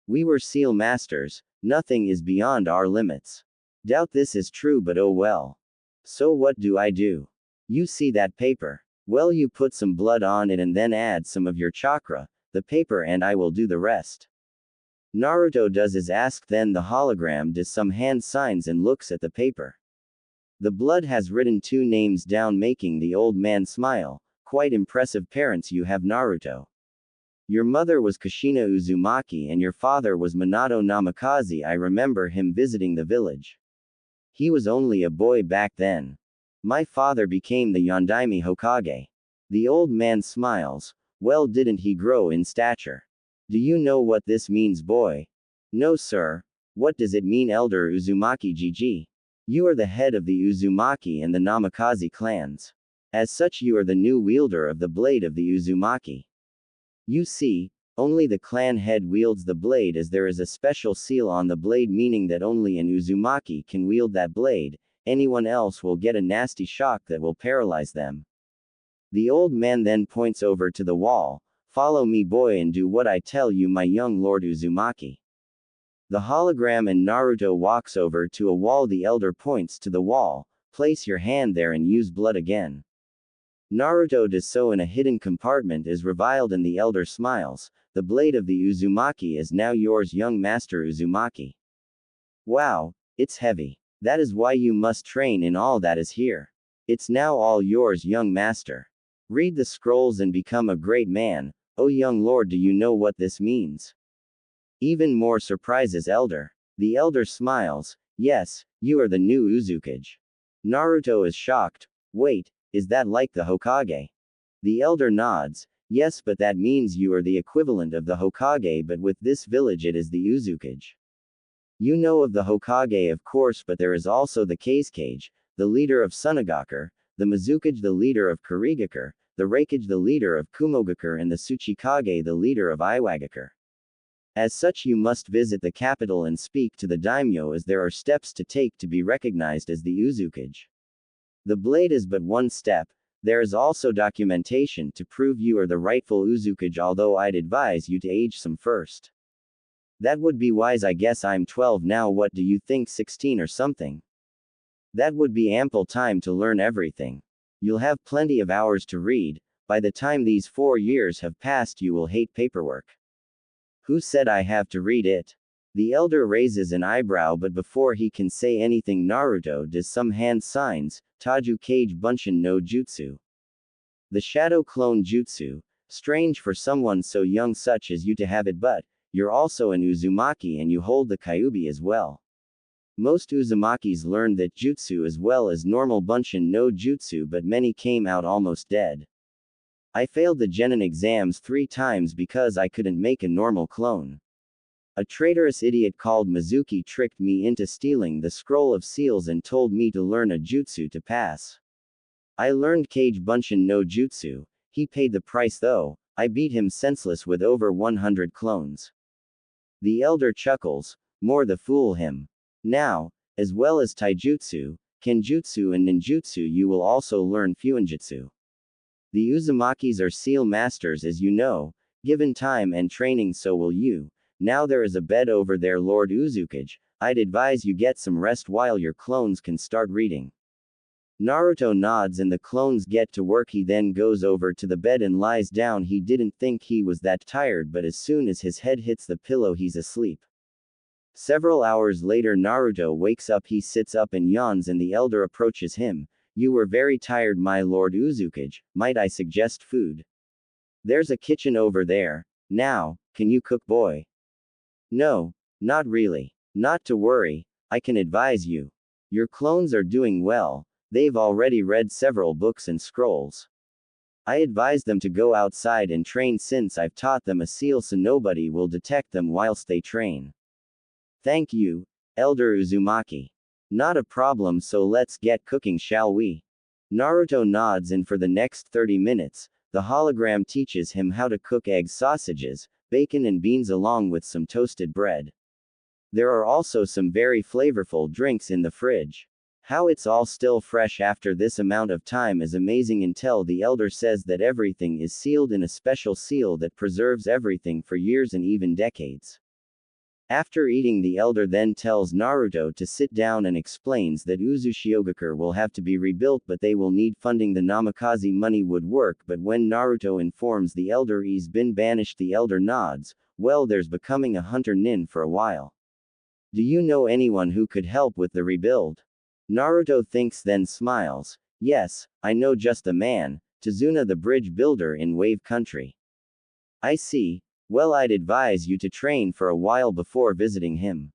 We were seal masters. Nothing is beyond our limits. Doubt this is true, but oh well. So what do I do? You see that paper? Well, you put some blood on it and then add some of your chakra, the paper, and I will do the rest. Naruto does as asked, then the hologram does some hand signs and looks at the paper. The blood has written two names down, making the old man smile. Quite impressive parents you have, Naruto. Your mother was Kushina Uzumaki and your father was Minato Namikaze. I remember him visiting the village. He was only a boy back then. My father became the Yondaime Hokage. The old man smiles. Well, didn't he grow in stature? Do you know what this means, boy? No, sir. What does it mean, Elder Uzumaki GG? You are the head of the Uzumaki and the Namikaze clans. As such, you are the new wielder of the blade of the Uzumaki. You see, only the clan head wields the blade, as there is a special seal on the blade, meaning that only an Uzumaki can wield that blade. Anyone else will get a nasty shock that will paralyze them. The old man then points over to the wall. Follow me, boy, and do what I tell you, my young lord Uzumaki. The hologram and Naruto walks over to a wall. The elder points to the wall. Place your hand there and use blood again. Naruto does so in a hidden compartment, is reviled, and the elder smiles. The blade of the Uzumaki is now yours, young master Uzumaki. Wow, it's heavy. That is why you must train in all that is here. It's now all yours, young master. Read the scrolls and become a great man. Oh, young lord, do you know what this means? Even more surprises elder. The elder smiles. Yes, you are the new Uzukage. Naruto is shocked. Wait, is that like the Hokage? The elder nods. Yes, but that means you are the equivalent of the Hokage, but with this village it is the Uzukage. You know of the Hokage, of course, but there is also the Kazekage, the leader of Sunagakure, the Mizukage, the leader of Kurigakure, the Raikage, the leader of Kumogakure, and the Tsuchikage, the leader of Iwagakure. As such, you must visit the capital and speak to the daimyo, as there are steps to take to be recognized as the Uzukage. The blade is but one step. There is also documentation to prove you are the rightful Uzukage, although I'd advise you to age some first. That would be wise. I guess I'm 12 now. What do you think, 16 or something? That would be ample time to learn everything. You'll have plenty of hours to read. By the time these 4 years have passed, you will hate paperwork. Who said I have to read it? The elder raises an eyebrow, but before he can say anything, Naruto does some hand signs. Taju Kage Bunshin no Jutsu. The Shadow Clone Jutsu. Strange for someone so young such as you to have it, but you're also an Uzumaki and you hold the Kyuubi as well. Most Uzumakis learned that jutsu as well as normal Bunshin no Jutsu, but many came out almost dead. I failed the Genin exams 3 times because I couldn't make a normal clone. A traitorous idiot called Mizuki tricked me into stealing the scroll of seals and told me to learn a jutsu to pass. I learned Kage Bunshin no Jutsu. He paid the price though. I beat him senseless with over 100 clones. The elder chuckles. More the fool him. Now, as well as taijutsu, kenjutsu and ninjutsu, you will also learn fuinjutsu. The Uzumakis are seal masters, as you know. Given time and training, so will you. Now there is a bed over there, Lord Uzukage. I'd advise you get some rest while your clones can start reading. Naruto nods and the clones get to work. He then goes over to the bed and lies down. He didn't think he was that tired, but as soon as his head hits the pillow, he's asleep. Several hours later, Naruto wakes up. He sits up and yawns, and the elder approaches him. You were very tired, my lord Uzukage. Might I suggest food? There's a kitchen over there. Now, can you cook, boy? No, not really. Not to worry, I can advise you. Your clones are doing well. They've already read several books and scrolls. I advise them to go outside and train, since I've taught them a seal so nobody will detect them whilst they train. Thank you, Elder Uzumaki. Not a problem, so let's get cooking, shall we? Naruto nods, and for the next 30 minutes, the hologram teaches him how to cook eggs, sausages, bacon and beans along with some toasted bread. There are also some very flavorful drinks in the fridge. How it's all still fresh after this amount of time is amazing, until the elder says that everything is sealed in a special seal that preserves everything for years and even decades. After eating, the elder then tells Naruto to sit down and explains that Uzushiogakure will have to be rebuilt, but they will need funding. The Namikaze money would work, but when Naruto informs the elder he's been banished, the elder nods. Well, there's becoming a hunter nin for a while. Do you know anyone who could help with the rebuild? Naruto thinks then smiles. Yes, I know just the man, Tazuna the bridge builder in Wave Country. I see. Well, I'd advise you to train for a while before visiting him.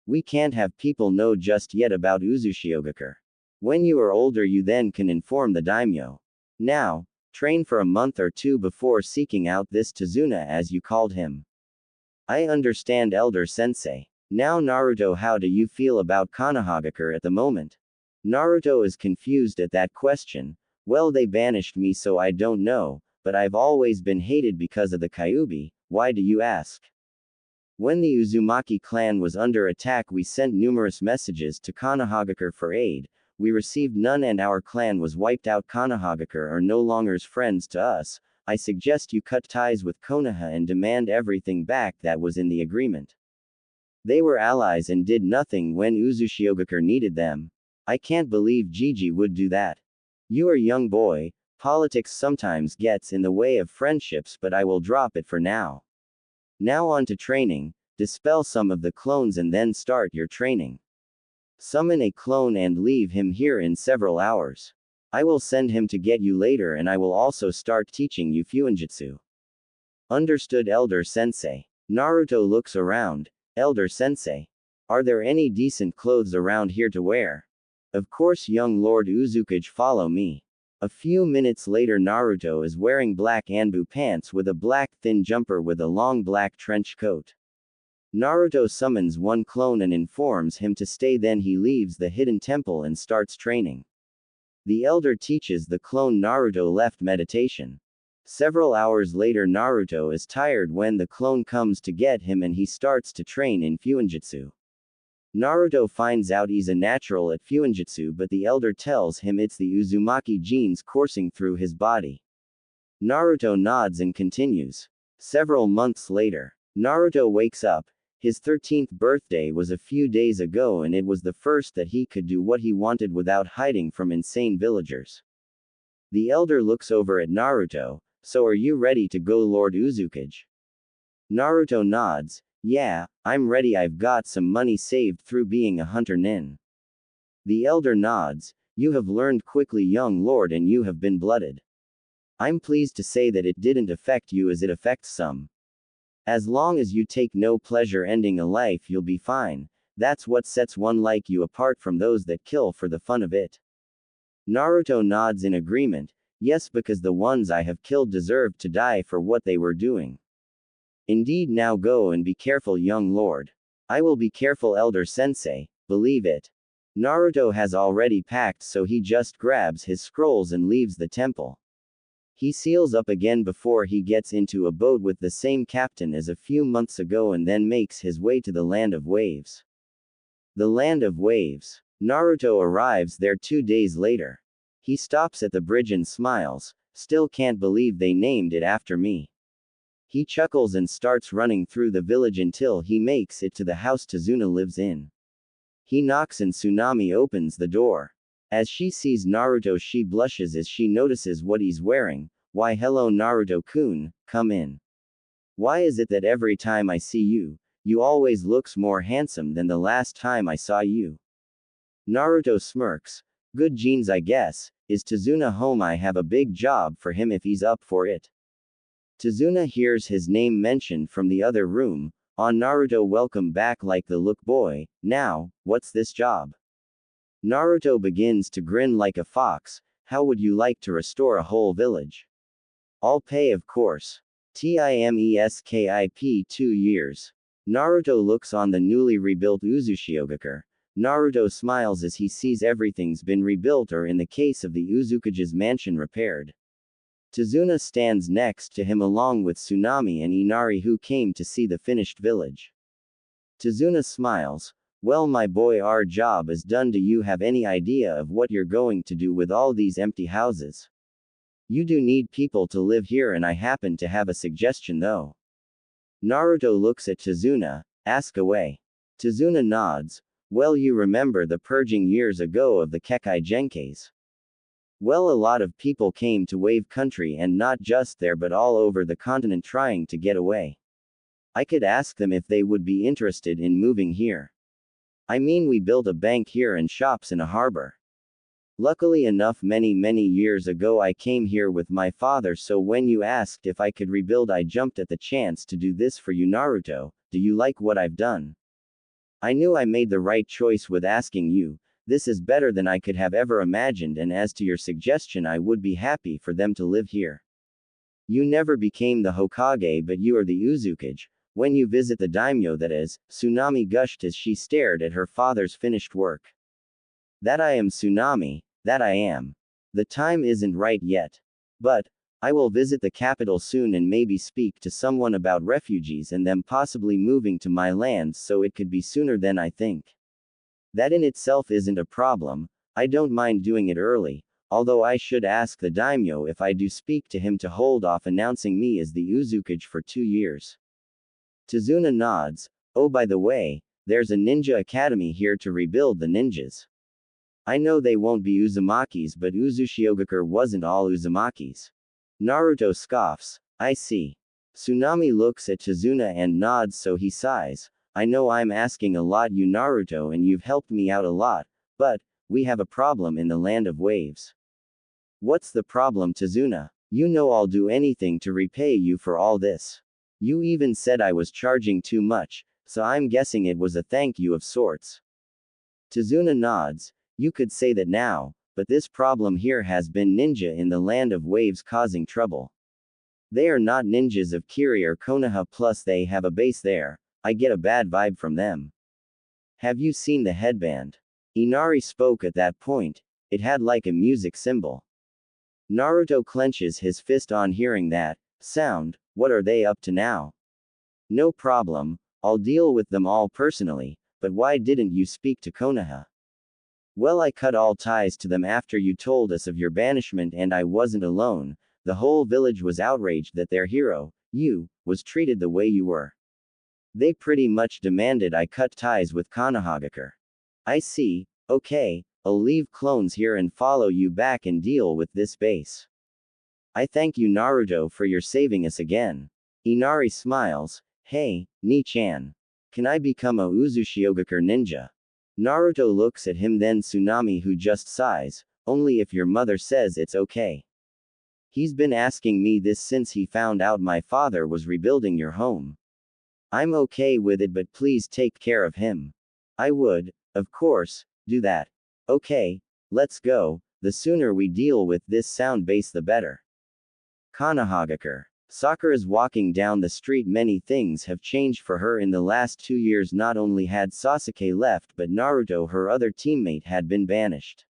We can't have people know just yet about Uzushiogakure. When you are older, you then can inform the daimyo. Now, train for a month or two before seeking out this Tazuna as you called him. I understand, Elder Sensei. Now, Naruto, how do you feel about Konohagakure at the moment? Naruto is confused at that question. Well, they banished me, so I don't know, but I've always been hated because of the Kyuubi. Why do you ask? When the Uzumaki clan was under attack, we sent numerous messages to Konohagakure for aid. We received none and our clan was wiped out. Konohagakure are no longer friends to us. I suggest you cut ties with Konoha and demand everything back that was in the agreement. They were allies and did nothing when Uzushiogakure needed them. I can't believe Gigi would do that. You are young boy, politics sometimes gets in the way of friendships, but I will drop it for now. Now on to training, dispel some of the clones and then start your training. Summon a clone and leave him here in several hours. I will send him to get you later and I will also start teaching you Fuinjutsu. Understood, Elder Sensei. Naruto looks around. Elder Sensei, are there any decent clothes around here to wear? Of course, young Lord Uzukage, follow me. A few minutes later, Naruto is wearing black Anbu pants with a black thin jumper with a long black trench coat. Naruto summons one clone and informs him to stay, then he leaves the hidden temple and starts training. The elder teaches the clone. Naruto left meditation. Several hours later, Naruto is tired when the clone comes to get him and he starts to train in Fuinjutsu. Naruto finds out he's a natural at Fuinjutsu, but the elder tells him it's the Uzumaki genes coursing through his body. Naruto nods and continues. Several months later, Naruto wakes up. His 13th birthday was a few days ago and it was the first that he could do what he wanted without hiding from insane villagers. The elder looks over at Naruto. So are you ready to go, Lord Uzukage? Naruto nods. Yeah, I'm ready. I've got some money saved through being a hunter nin. The elder nods. You have learned quickly, young lord, and you have been blooded. I'm pleased to say that it didn't affect you as it affects some. As long as you take no pleasure ending a life, you'll be fine. That's what sets one like you apart from those that kill for the fun of it. Naruto nods in agreement. Yes, because the ones I have killed deserved to die for what they were doing. Indeed, now go and be careful, young lord. I will be careful, Elder Sensei, believe it. Naruto has already packed, so he just grabs his scrolls and leaves the temple. He seals up again before he gets into a boat with the same captain as a few months ago and then makes his way to the Land of Waves. The Land of Waves. Naruto arrives there 2 days later. He stops at the bridge and smiles. Still can't believe they named it after me. He chuckles and starts running through the village until he makes it to the house Tazuna lives in. He knocks and Tsunami opens the door. As she sees Naruto, she blushes as she notices what he's wearing. Why, hello Naruto-kun, come in. Why is it that every time I see you, you always looks more handsome than the last time I saw you? Naruto smirks. Good genes, I guess. Is Tazuna home? I have a big job for him if he's up for it. Tazuna hears his name mentioned from the other room. On Naruto, welcome back like the look boy. Now, what's this job? Naruto begins to grin like a fox. How would you like to restore a whole village? I'll pay, of course. Timeskip 2 years. Naruto looks on the newly rebuilt Uzushiogakure. Naruto smiles as he sees everything's been rebuilt, or in the case of the Uzukage's mansion, repaired. Tazuna stands next to him along with Tsunami and Inari, who came to see the finished village. Tazuna smiles. Well, my boy, our job is done. Do you have any idea of what you're going to do with all these empty houses? You do need people to live here, and I happen to have a suggestion though. Naruto looks at Tazuna. Ask away. Tazuna nods. Well, you remember the purging years ago of the Kekai Genkais? Well, a lot of people came to Wave Country, and not just there but all over the continent, trying to get away. I could ask them if they would be interested in moving here. I mean, we built a bank here and shops in a harbor. Luckily enough, many years ago I came here with my father, so when you asked if I could rebuild, I jumped at the chance to do this for you, Naruto. Do you like what I've done? I knew I made the right choice with asking you. This is better than I could have ever imagined, and as to your suggestion, I would be happy for them to live here. You never became the Hokage, but you are the Uzukage. When you visit the daimyo, that is, Tsunami gushed as she stared at her father's finished work. That I am Tsunami, that I am. The time isn't right yet. But, I will visit the capital soon and maybe speak to someone about refugees and them possibly moving to my lands, so it could be sooner than I think. That in itself isn't a problem. I don't mind doing it early, although I should ask the daimyo if I do speak to him to hold off announcing me as the Uzukage for 2 years. Tazuna nods. Oh, by the way, there's a ninja academy here to rebuild the ninjas. I know they won't be Uzumakis, but Uzushiogakure wasn't all Uzumakis. Naruto scoffs. I see. Tsunami looks at Tazuna and nods, so he sighs. I know I'm asking a lot, you Naruto, and you've helped me out a lot, but we have a problem in the land of waves. What's the problem, Tazuna? You know I'll do anything to repay you for all this. You even said I was charging too much, so I'm guessing it was a thank you of sorts. Tazuna nods. You could say that now, but this problem here has been ninja in the land of waves causing trouble. They are not ninjas of Kiri or Konoha, plus they have a base there. I get a bad vibe from them. Have you seen the headband? Inari spoke at that point. It had like a music symbol. Naruto clenches his fist on hearing that sound. What are they up to now? No problem, I'll deal with them all personally, but why didn't you speak to Konoha? Well, I cut all ties to them after you told us of your banishment, and I wasn't alone. The whole village was outraged that their hero, you, was treated the way you were. They pretty much demanded I cut ties with Konohagakure. I see. Okay, I'll leave clones here and follow you back and deal with this base. I thank you, Naruto, for your saving us again. Inari smiles. Hey, Ni-chan. Can I become a Uzushiogakure ninja? Naruto looks at him, then Tsunami, who just sighs. Only if your mother says it's okay. He's been asking me this since he found out my father was rebuilding your home. I'm okay with it, but please take care of him. I would, of course, do that. Okay, let's go. The sooner we deal with this sound base, the better. Konohagakure. Sakura's walking down the street. Many things have changed for her in the last 2 years. Not only had Sasuke left, but Naruto, her other teammate, had been banished.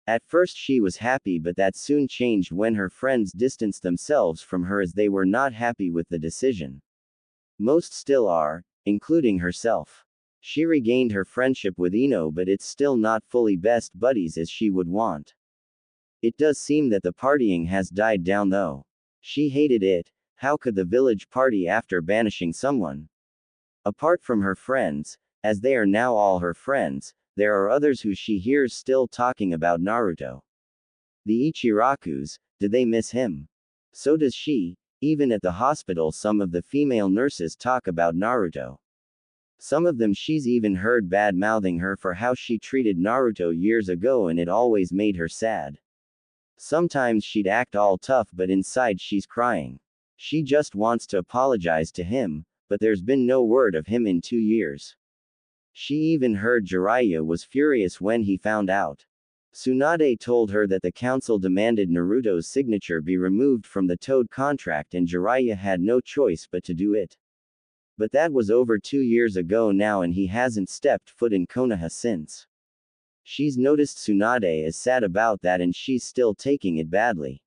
At first she was happy, but that soon changed when her friends distanced themselves from her as they were not happy with the decision. Most still are, including herself. She regained her friendship with Ino, but it's still not fully best buddies as she would want. It does seem that the partying has died down though. She hated it. How could the village party after banishing someone? Apart from her friends, as they are now all her friends, there are others who she hears still talking about Naruto. The Ichirakus, do they miss him? So does she. Even at the hospital, some of the female nurses talk about Naruto. Some of them she's even heard bad-mouthing her for how she treated Naruto years ago, and it always made her sad. Sometimes she'd act all tough, but inside she's crying. She just wants to apologize to him, but there's been no word of him in 2 years. She even heard Jiraiya was furious when he found out. Tsunade told her that the council demanded Naruto's signature be removed from the Toad contract, and Jiraiya had no choice but to do it. But that was over 2 years ago now, and he hasn't stepped foot in Konoha since. She's noticed Tsunade is sad about that, and she's still taking it badly.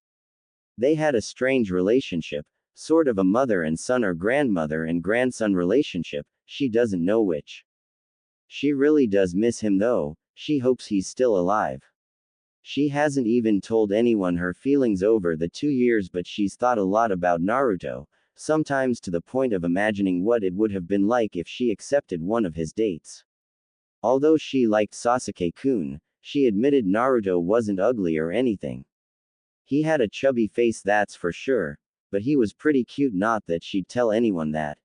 They had a strange relationship, sort of a mother and son or grandmother and grandson relationship, she doesn't know which. She really does miss him though, she hopes he's still alive. She hasn't even told anyone her feelings over the 2 years, but she's thought a lot about Naruto, sometimes to the point of imagining what it would have been like if she accepted one of his dates. Although she liked Sasuke-kun, she admitted Naruto wasn't ugly or anything. He had a chubby face, that's for sure, but he was pretty cute, not that she'd tell anyone that.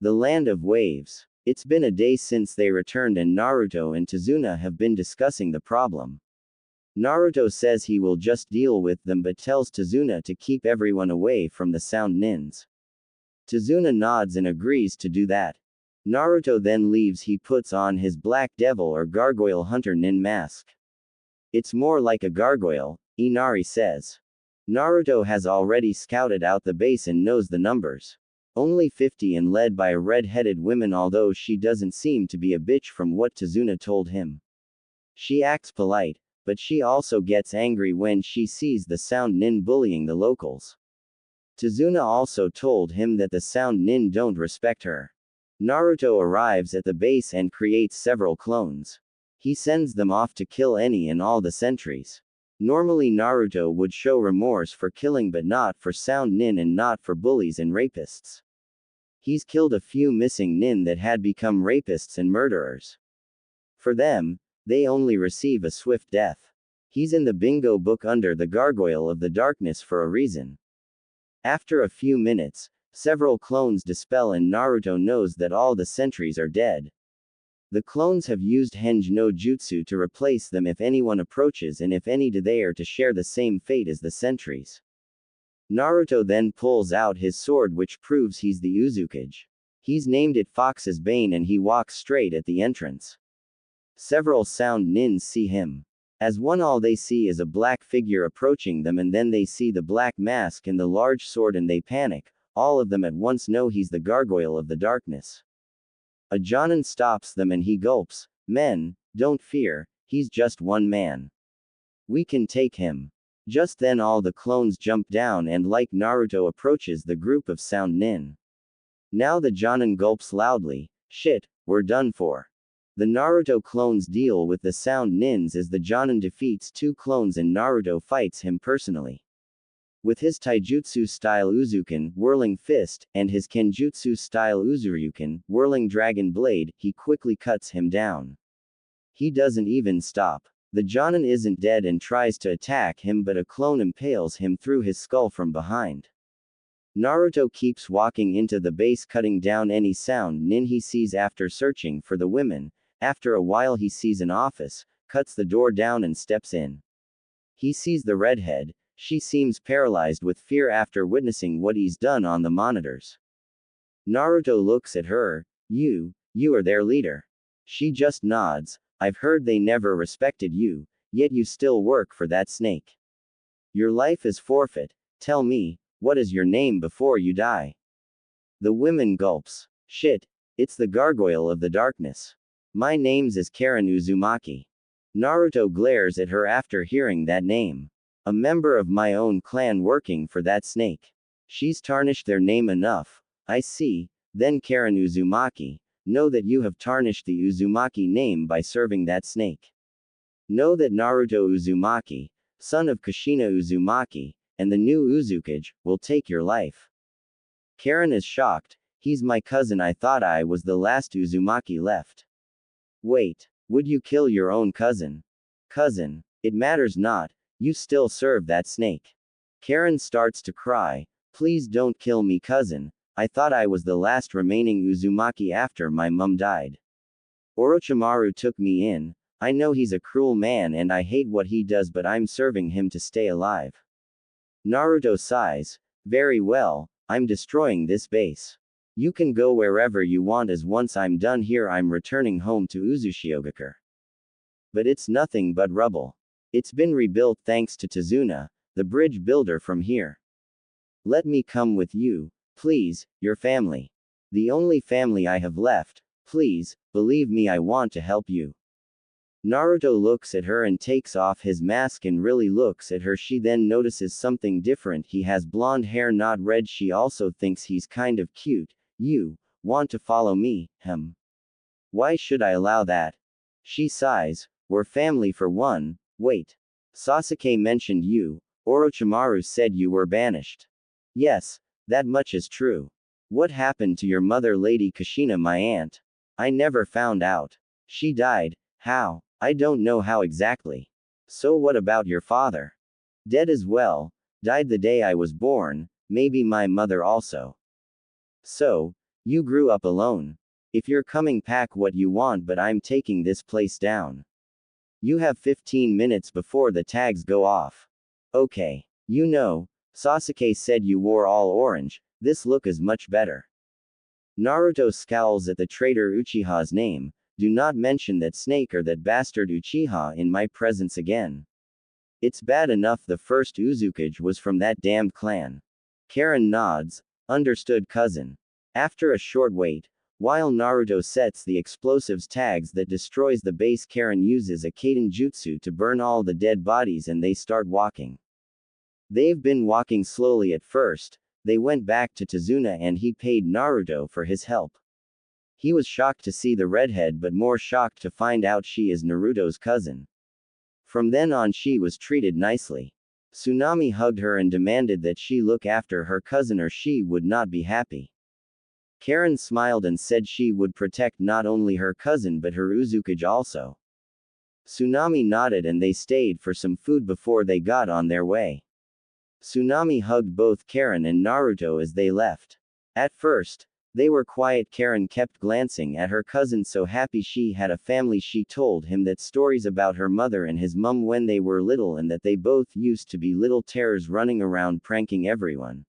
The land of waves. It's been a day since they returned and Naruto and Tazuna have been discussing the problem. Naruto says he will just deal with them but tells Tazuna to keep everyone away from the sound nins. Tazuna nods and agrees to do that. Naruto then leaves. He puts on his black devil or gargoyle hunter nin mask. It's more like a gargoyle, Inari says. Naruto has already scouted out the base and knows the numbers. Only 50 and led by a red-headed woman, although she doesn't seem to be a bitch from what Tazuna told him. She acts polite, but she also gets angry when she sees the sound nin bullying the locals. Tazuna also told him that the sound nin don't respect her. Naruto arrives at the base and creates several clones. He sends them off to kill any and all the sentries. Normally Naruto would show remorse for killing but not for sound nin and not for bullies and rapists. He's killed a few missing nin that had become rapists and murderers. For them, they only receive a swift death. He's in the bingo book under the Gargoyle of the Darkness for a reason. After a few minutes, several clones dispel and Naruto knows that all the sentries are dead. The clones have used Henge no Jutsu to replace them if anyone approaches, and if any do, they are to share the same fate as the sentries. Naruto then pulls out his sword, which proves he's the Uzukage. He's named it Fox's Bane and he walks straight at the entrance. Several sound nins see him. As one, all they see is a black figure approaching them, and then they see the black mask and the large sword and they panic. All of them at once know he's the Gargoyle of the Darkness. A Jonin stops them and he gulps, "Men, don't fear, he's just one man. We can take him." Just then all the clones jump down and like Naruto approaches the group of sound nin. Now the Jonin gulps loudly, "Shit, we're done for." The Naruto clones deal with the sound nins as the Jonin defeats 2 clones and Naruto fights him personally. With his Taijutsu-style Uzuken, Whirling Fist, and his Kenjutsu-style Uzuryuken, Whirling Dragon Blade, he quickly cuts him down. He doesn't even stop. The Jonin isn't dead and tries to attack him, but a clone impales him through his skull from behind. Naruto keeps walking into the base, cutting down any sound nin he sees after searching for the women. After a while he sees an office, cuts the door down and steps in. He sees the redhead. She seems paralyzed with fear after witnessing what he's done on the monitors. Naruto looks at her. You are their leader." She just nods. "I've heard they never respected you, yet you still work for that snake. Your life is forfeit. Tell me, what is your name before you die?" The woman gulps. "Shit, it's the Gargoyle of the Darkness. My name's is Karin Uzumaki." Naruto glares at her after hearing that name. "A member of my own clan working for that snake. She's tarnished their name enough. I see. Then Karin Uzumaki, know that you have tarnished the Uzumaki name by serving that snake. Know that Naruto Uzumaki, son of Kushina Uzumaki, and the new Uzukage, will take your life." Karin is shocked. "He's my cousin. I thought I was the last Uzumaki left." "Wait, would you kill your own cousin?" "Cousin, it matters not. You still serve that snake." Karin starts to cry. "Please don't kill me, cousin. I thought I was the last remaining Uzumaki after my mum died. Orochimaru took me in. I know he's a cruel man and I hate what he does, but I'm serving him to stay alive." Naruto sighs. "Very well, I'm destroying this base. You can go wherever you want, as once I'm done here I'm returning home to Uzushiogakure. But it's nothing but rubble. It's been rebuilt thanks to Tazuna, the bridge builder from here. Let me come with you, please, your family. The only family I have left. Please, believe me, I want to help you." Naruto looks at her and takes off his mask and really looks at her. She then notices something different. He has blonde hair, not red. She also thinks he's kind of cute. "You want to follow me, him? Why should I allow that?" She sighs. "We're family for one." "Wait. Sasuke mentioned you. Orochimaru said you were banished." "Yes, that much is true. What happened to your mother, Lady Kushina, my aunt?" "I never found out. She died." "How?" "I don't know how exactly." "So what about your father?" "Dead as well. Died the day I was born. Maybe my mother also." "So, you grew up alone. If you're coming, pack what you want, but I'm taking this place down. You have 15 minutes before the tags go off. Okay. You know, Sasuke said you wore all orange, this look is much better. Naruto scowls at the traitor Uchiha's name. Do not mention that snake or that bastard Uchiha in my presence again. It's bad enough the first Uzukage was from that damned clan. Karin nods. Understood, cousin. After a short wait, while Naruto sets the explosives tags that destroys the base, Karin uses a Kaden jutsu to burn all the dead bodies and they start walking. They've been walking slowly at first. They went back to Tazuna and he paid Naruto for his help. He was shocked to see the redhead but more shocked to find out she is Naruto's cousin. From then on she was treated nicely. Tsunami hugged her and demanded that she look after her cousin or she would not be happy. Karin smiled and said she would protect not only her cousin but her Uzukage also. Tsunami nodded and they stayed for some food before they got on their way. Tsunami hugged both Karin and Naruto as they left. At first, they were quiet. Karin kept glancing at her cousin, so happy she had a family. She told him that stories about her mother and his mum when they were little and that they both used to be little terrors running around pranking everyone.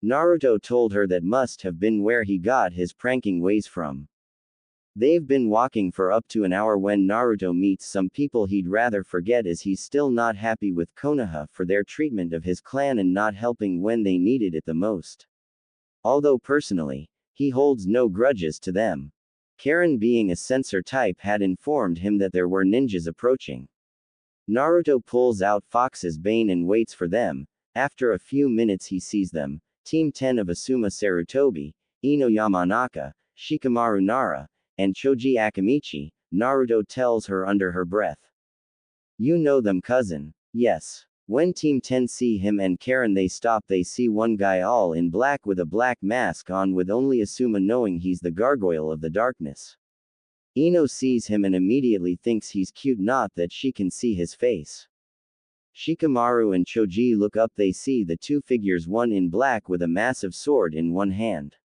Naruto told her that must have been where he got his pranking ways from. They've been walking for up to an hour when Naruto meets some people he'd rather forget as he's still not happy with Konoha for their treatment of his clan and not helping when they needed it the most. Although personally, he holds no grudges to them. Karin, being a censor type, had informed him that there were ninjas approaching. Naruto pulls out Fox's Bane and waits for them. After a few minutes he sees them, Team 10 of Asuma Sarutobi, Ino Yamanaka, Shikamaru Nara, and Choji Akamichi. Naruto tells her under her breath. You know them, cousin? Yes. When Team 10 see him and Karin they stop. They see one guy all in black with a black mask on, with only Asuma knowing he's the gargoyle of the darkness. Ino sees him and immediately thinks he's cute, not that she can see his face. Shikamaru and Choji look up. They see the two figures, one in black with a massive sword in one hand.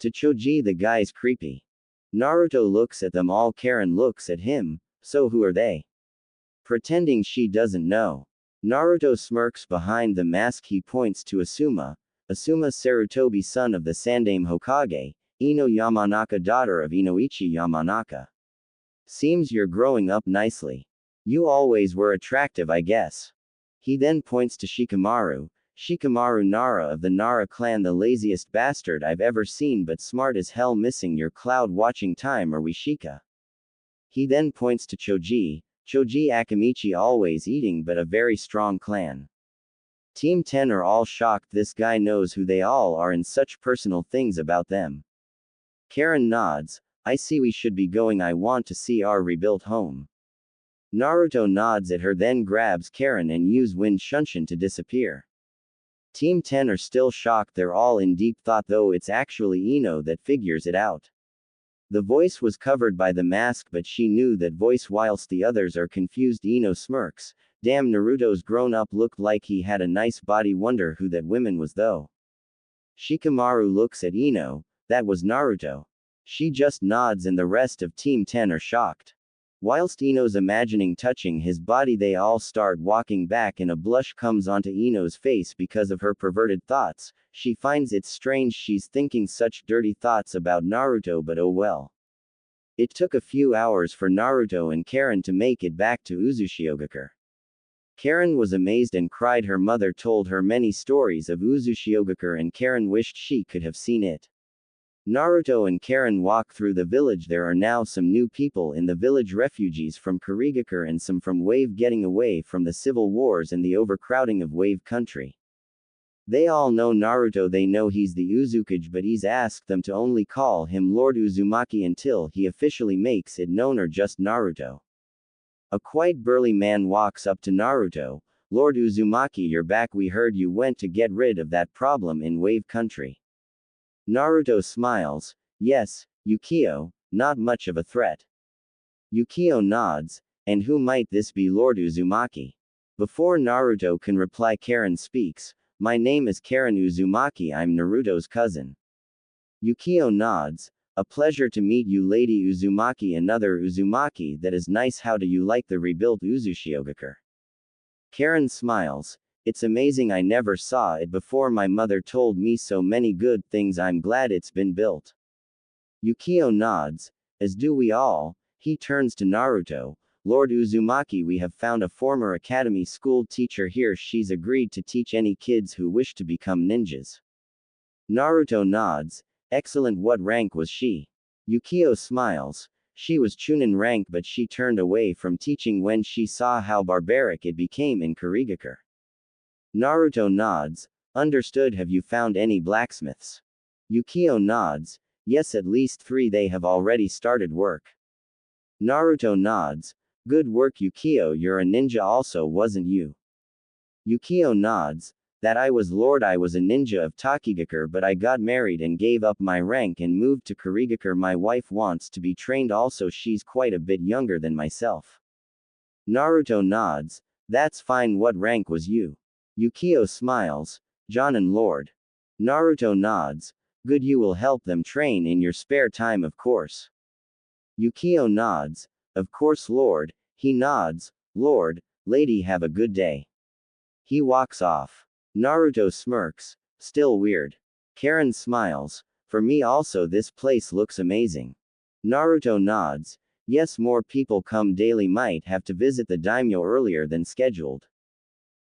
To Choji, the guy's creepy. Naruto looks at them all. Karin looks at him. So who are they? Pretending she doesn't know. Naruto smirks behind the mask. He points to Asuma. Asuma Sarutobi, son of the Sandaime Hokage, Ino Yamanaka, daughter of Inoichi Yamanaka. Seems you're growing up nicely. You always were attractive, I guess. He then points to Shikamaru. Shikamaru Nara of the Nara clan, the laziest bastard I've ever seen but smart as hell, missing your cloud watching time, are we, Shika? He then points to Choji. Choji Akamichi, always eating but a very strong clan. Team 10 are all shocked. This guy knows who they all are and such personal things about them. Karin nods. I see we should be going. I want to see our rebuilt home. Naruto nods at her, then grabs Karin and uses Wind Shunshin to disappear. Team 10 are still shocked. They're all in deep thought, though it's actually Ino that figures it out. The voice was covered by the mask, but she knew that voice whilst the others are confused. Ino smirks. Damn, Naruto's grown up, looked like he had a nice body. Wonder who that woman was though. Shikamaru looks at Ino. That was Naruto. She just nods and the rest of Team 10 are shocked. Whilst Ino's imagining touching his body, they all start walking back and a blush comes onto Ino's face because of her perverted thoughts. She finds it strange she's thinking such dirty thoughts about Naruto, but oh well. It took a few hours for Naruto and Karin to make it back to Uzushiogakure. Karin was amazed and cried. Her mother told her many stories of Uzushiogakure and Karin wished she could have seen it. Naruto and Karin walk through the village. There are now some new people in the village, refugees from Kurigakure and some from Wave, getting away from the civil wars and the overcrowding of Wave country. They all know Naruto. They know he's the Uzukage, but he's asked them to only call him Lord Uzumaki until he officially makes it known, or just Naruto. A quite burly man walks up to Naruto. Lord Uzumaki, you're back. We heard you went to get rid of that problem in Wave country. Naruto smiles. Yes, Yukio, not much of a threat. Yukio nods. And who might this be, Lord Uzumaki? Before Naruto can reply, Karin speaks. My name is Karin Uzumaki. I'm Naruto's cousin. Yukio nods. A pleasure to meet you, Lady Uzumaki. Another Uzumaki. That is nice. How do you like the rebuilt Uzushiogakure? Karin smiles. It's amazing. I never saw it before. My mother told me so many good things. I'm glad it's been built. Yukio nods, as do we all. He turns to Naruto. Lord Uzumaki, we have found a former academy school teacher here. She's agreed to teach any kids who wish to become ninjas. Naruto nods. Excellent. What rank was she? Yukio smiles. She was Chunin rank, but she turned away from teaching when she saw how barbaric it became in Kurigakure. Naruto nods. Understood. Have you found any blacksmiths? Yukio nods. Yes, at least 3. They have already started work. Naruto nods. Good work, Yukio. You're a ninja also, wasn't you? Yukio nods. That I was, Lord. I was a ninja of Takigakure, but I got married and gave up my rank and moved to Kurigakure. My wife wants to be trained also. She's quite a bit younger than myself. Naruto nods. That's fine. What rank was you? Yukio smiles. Jonin, Lord. Naruto nods. Good. You will help them train in your spare time, of course. Yukio nods. Of course, Lord. He nods. Lord, lady, have a good day. He walks off. Naruto smirks. Still weird. Karin smiles. For me also, this place looks amazing. Naruto nods. Yes, more people come daily. Might have to visit the daimyo earlier than scheduled.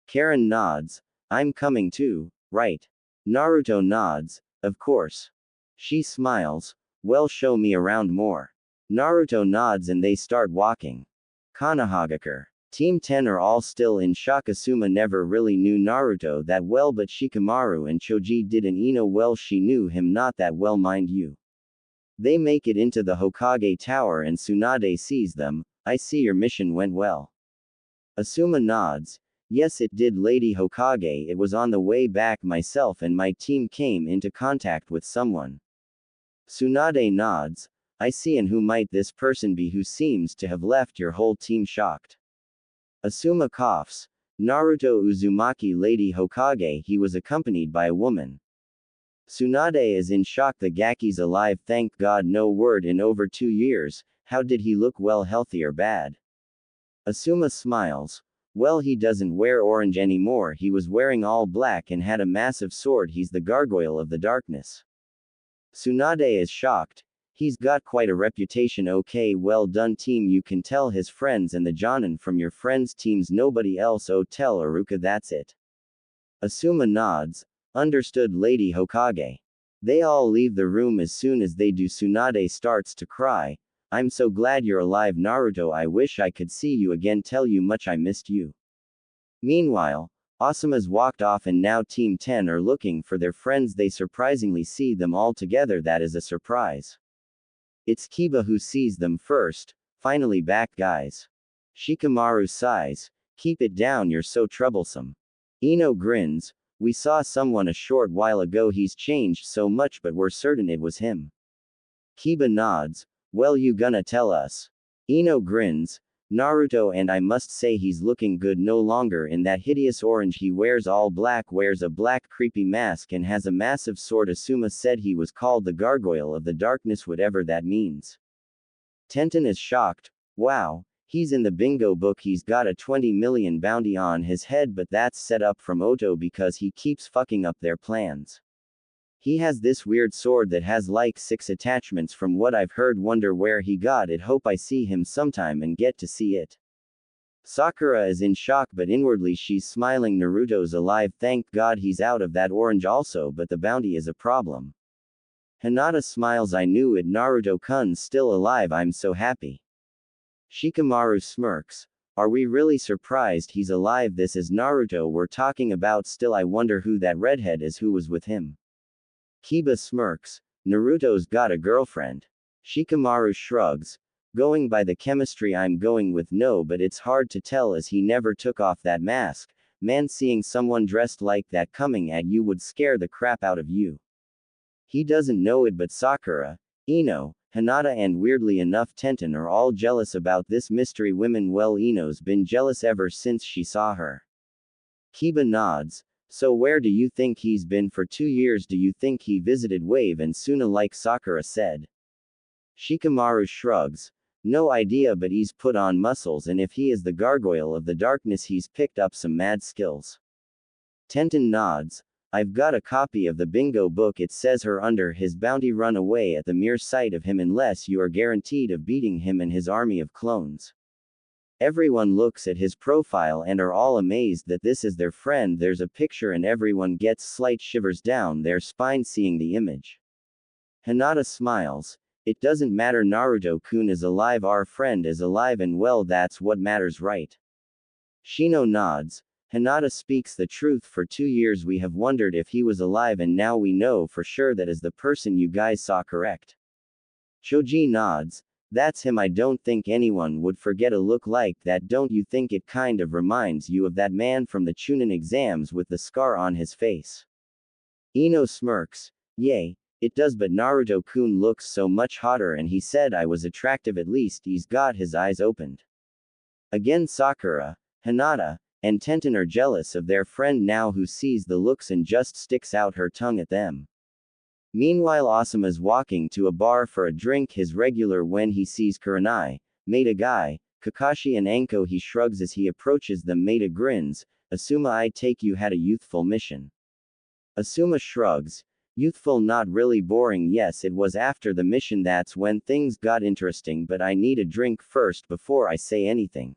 Karin nods. I'm coming too, right? Naruto nods. Of course. She smiles. Well, show me around more. Naruto nods and they start walking. Konohagakure. Team 10 are all still in shock. Asuma never really knew Naruto that well, but Shikamaru and Choji didn't. Well, she knew him not that well, mind you. They make it into the Hokage Tower and Tsunade sees them. I see your mission went well. Asuma nods. Yes, it did, Lady Hokage. It was on the way back. Myself and my team came into contact with someone. Tsunade nods. I see, and who might this person be who seems to have left your whole team shocked? Asuma coughs. Naruto Uzumaki, Lady Hokage. He was accompanied by a woman. Tsunade is in shock. The Gaki's alive, thank God. No word in over 2 years. How did he look? Well, healthy or bad? Asuma smiles. Well, he doesn't wear orange anymore. He was wearing all black and had a massive sword. He's the gargoyle of the darkness. Tsunade is shocked. He's got quite a reputation. Okay, well done, team. You can tell his friends and the Jonin from your friends' teams. Nobody else. Oh, tell Iruka that's it. Asuma nods. Understood, Lady Hokage. They all leave the room. As soon as they do, Tsunade starts to cry. I'm so glad you're alive, Naruto. I wish I could see you again. Tell you much I missed you. Meanwhile, Asuma's walked off and now Team 10 are looking for their friends. They surprisingly see them all together. That is a surprise. It's Kiba who sees them first. Finally back, guys. Shikamaru sighs. Keep it down, you're so troublesome. Ino grins. We saw someone a short while ago. He's changed so much, but we're certain it was him. Kiba nods. Well, you gonna tell us? Ino grins. Naruto, and I must say he's looking good, no longer in that hideous orange. He wears all black, wears a black creepy mask and has a massive sword. Asuma said he was called the Gargoyle of the Darkness, whatever that means. Tenten is shocked. Wow, he's in the bingo book. He's got a 20 million bounty on his head, but that's set up from Oto because he keeps fucking up their plans. He has this weird sword that has like 6 attachments from what I've heard. Wonder where he got it. Hope I see him sometime and get to see it. Sakura is in shock, but inwardly she's smiling. Naruto's alive, thank God he's out of that orange also, but the bounty is a problem. Hinata smiles. I knew it, Naruto-kun's still alive. I'm so happy. Shikamaru smirks. Are we really surprised he's alive? This is Naruto we're talking about. Still, I wonder who that redhead is who was with him. Kiba smirks. Naruto's got a girlfriend. Shikamaru shrugs. Going by the chemistry, I'm going with no, but it's hard to tell as he never took off that mask. Man, seeing someone dressed like that coming at you would scare the crap out of you. He doesn't know it, but Sakura, Ino, Hinata, and weirdly enough Tenten are all jealous about this mystery woman. Well, Ino's been jealous ever since she saw her. Kiba nods. So where do you think he's been for 2 years? Do you think he visited Wave and Suna like Sakura said? Shikamaru shrugs. No idea, but he's put on muscles, and if he is the gargoyle of the darkness, he's picked up some mad skills. Tenten nods. I've got a copy of the bingo book. It says her under his bounty, run away at the mere sight of him unless you are guaranteed of beating him and his army of clones. Everyone looks at his profile and are all amazed that this is their friend. There's a picture and everyone gets slight shivers down their spine seeing the image. Hinata smiles. It doesn't matter, Naruto-kun is alive, our friend is alive, and well, that's what matters, right? Shino nods. Hinata speaks the truth. For 2 years we have wondered if he was alive, and now we know for sure that is the person you guys saw, correct? Choji nods. That's him. I don't think anyone would forget a look like that, don't you think? It kind of reminds you of that man from the Chunin exams with the scar on his face. Ino smirks. Yay, it does, but Naruto-kun looks so much hotter, and he said I was attractive. At least he's got his eyes opened. Again Sakura, Hinata, and Tenten are jealous of their friend now, who sees the looks and just sticks out her tongue at them. Meanwhile, Asuma's walking to a bar for a drink, his regular, when he sees Kurenai, Maida Guy, Kakashi and Anko. He shrugs as he approaches them. Maida grins. Asuma, I take you had a youthful mission. Asuma shrugs. Youthful, not really, boring. Yes, it was after the mission that's when things got interesting, but I need a drink first before I say anything.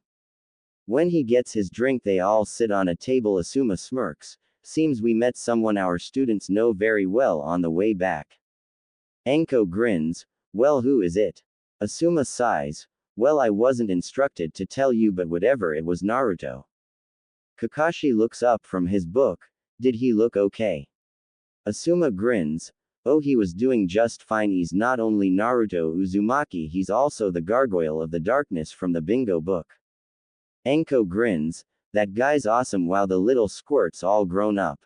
When he gets his drink, they all sit on a table. Asuma smirks. Seems we met someone our students know very well on the way back. Anko grins. Well, who is it? Asuma sighs. Well, I wasn't instructed to tell you, but whatever, it was Naruto. Kakashi looks up from his book. Did he look okay? Asuma grins. Oh, he was doing just fine. He's not only Naruto Uzumaki, he's also the gargoyle of the darkness from the bingo book. Anko grins. That guy's awesome. Wow, the little squirt's all grown up.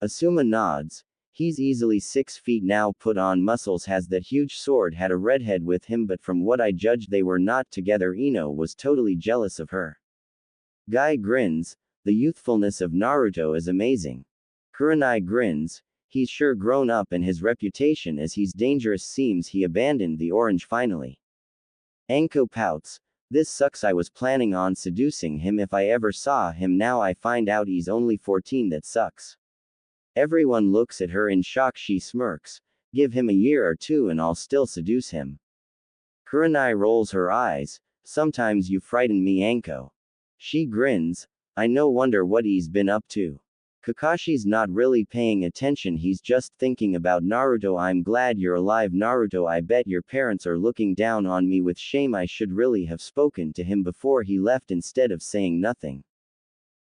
Asuma nods. He's easily 6 feet now, put on muscles, has that huge sword, had a redhead with him, but from what I judged they were not together. Ino was totally jealous of her. Guy grins. The youthfulness of Naruto is amazing. Kurenai grins. He's sure grown up, and his reputation as he's dangerous seems he abandoned the orange finally. Anko pouts. This sucks. I was planning on seducing him if I ever saw him. Now I find out he's only 14. That sucks. Everyone looks at her in shock. She smirks. Give him a year or two and I'll still seduce him. Kurenai rolls her eyes. Sometimes you frighten me, Anko. She grins. I no wonder what he's been up to. Kakashi's not really paying attention, he's just thinking about Naruto. I'm glad you're alive, Naruto. I bet your parents are looking down on me with shame. I should really have spoken to him before he left instead of saying nothing.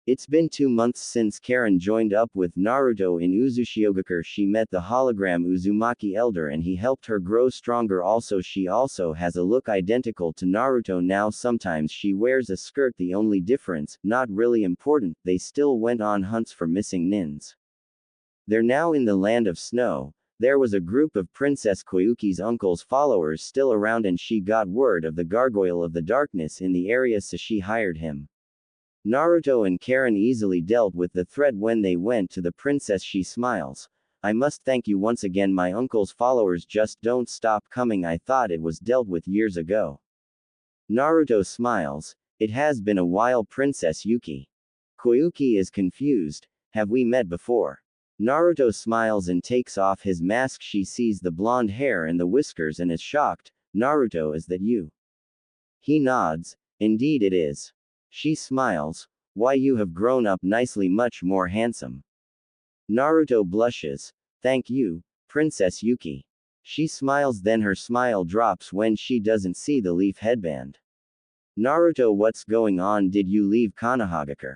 It's been 2 months since Karin joined up with Naruto in Uzukage. She met the hologram Uzumaki elder and he helped her grow stronger. Also, she also has a look identical to Naruto now. Sometimes she wears a skirt. The only difference, not really important, they still went on hunts for missing nins. They're now in the land of snow. There was a group of Princess Koyuki's uncle's followers still around, and she got word of the gargoyle of the darkness in the area, so she hired him. Naruto and Karin easily dealt with the threat when they went to the princess. She smiles. I must thank you once again. My uncle's followers just don't stop coming. I thought it was dealt with years ago. Naruto smiles. It has been a while, Princess Yuki. Koyuki is confused. Have we met before? Naruto smiles and takes off his mask. She sees the blonde hair and the whiskers and is shocked. Naruto, is that you? He nods. Indeed it is. She smiles. Why, you have grown up nicely, much more handsome. Naruto blushes. Thank you, Princess Yuki. She smiles, then her smile drops when she doesn't see the leaf headband. Naruto, what's going on? Did you leave Konoha?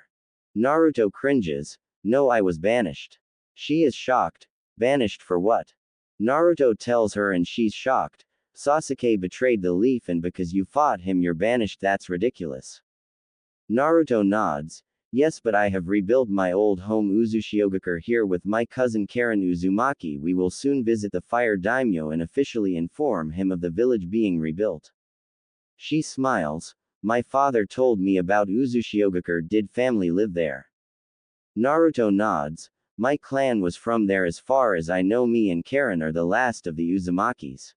Naruto cringes. No, I was banished. She is shocked. Banished for what? Naruto tells her and she's shocked. Sasuke betrayed the leaf and because you fought him you're banished. That's ridiculous. Naruto nods. Yes, but I have rebuilt my old home Uzukage here with my cousin Karin Uzumaki. We will soon visit the fire daimyo and officially inform him of the village being rebuilt. She smiles. My father told me about Uzukage. Did family live there? Naruto nods. My clan was from there as far as I know. Me and Karin are the last of the Uzumakis.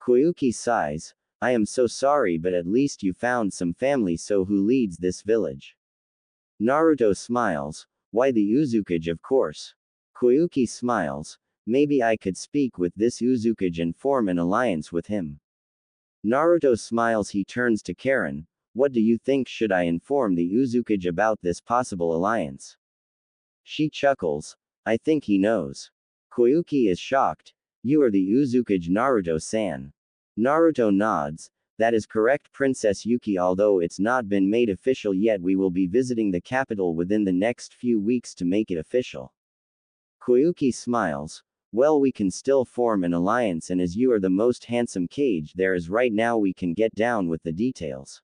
Koyuki sighs. I am so sorry, but at least you found some family. So who leads this village? Naruto smiles. Why, the Uzukage, of course. Koyuki smiles. Maybe I could speak with this Uzukage and form an alliance with him. Naruto smiles. He turns to Karin. What do you think? Should I inform the Uzukage about this possible alliance? She chuckles. I think he knows. Koyuki is shocked. You are the Uzukage, Naruto-san. Naruto nods. That is correct, Princess Yuki. Although it's not been made official yet, we will be visiting the capital within the next few weeks to make it official. Koyuki smiles. Well, we can still form an alliance, and as you are the most handsome Kage there is right now, we can get down with the details.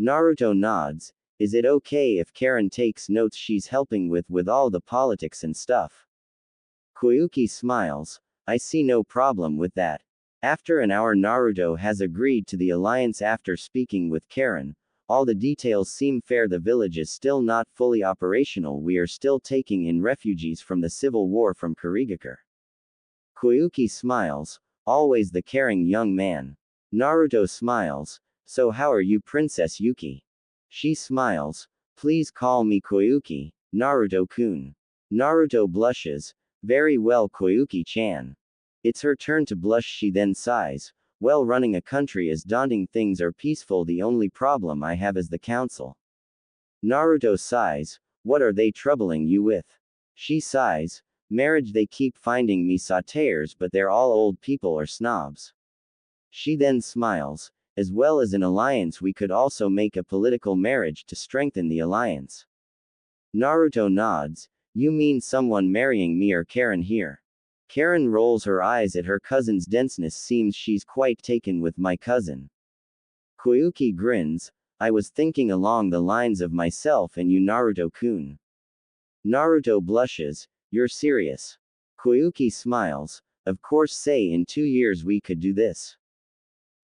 Naruto nods. Is it okay if Karin takes notes? She's helping with all the politics and stuff. Koyuki smiles. I see no problem with that. After an hour, Naruto has agreed to the alliance. After speaking with Karin, all the details seem fair. The village is still not fully operational. We are still taking in refugees from the civil war from Kurigakure. Koyuki smiles. Always the caring young man. Naruto smiles. So how are you, Princess Yuki? She smiles. Please call me Koyuki, Naruto-kun. Naruto blushes. Very well, Koyuki-chan. It's her turn to blush. She then sighs. Well, running a country is daunting. Things are peaceful. The only problem I have is the council. Naruto sighs. What are they troubling you with? She sighs. Marriage. They keep finding me satyrs, but they're all old people or snobs. She then smiles. As well as an alliance, we could also make a political marriage to strengthen the alliance. Naruto nods. You mean someone marrying me or Karin here? Karin rolls her eyes at her cousin's denseness. Seems she's quite taken with my cousin. Koyuki grins. I was thinking along the lines of myself and you, Naruto-kun. Naruto blushes. You're serious? Koyuki smiles. Of course. Say in 2 years we could do this.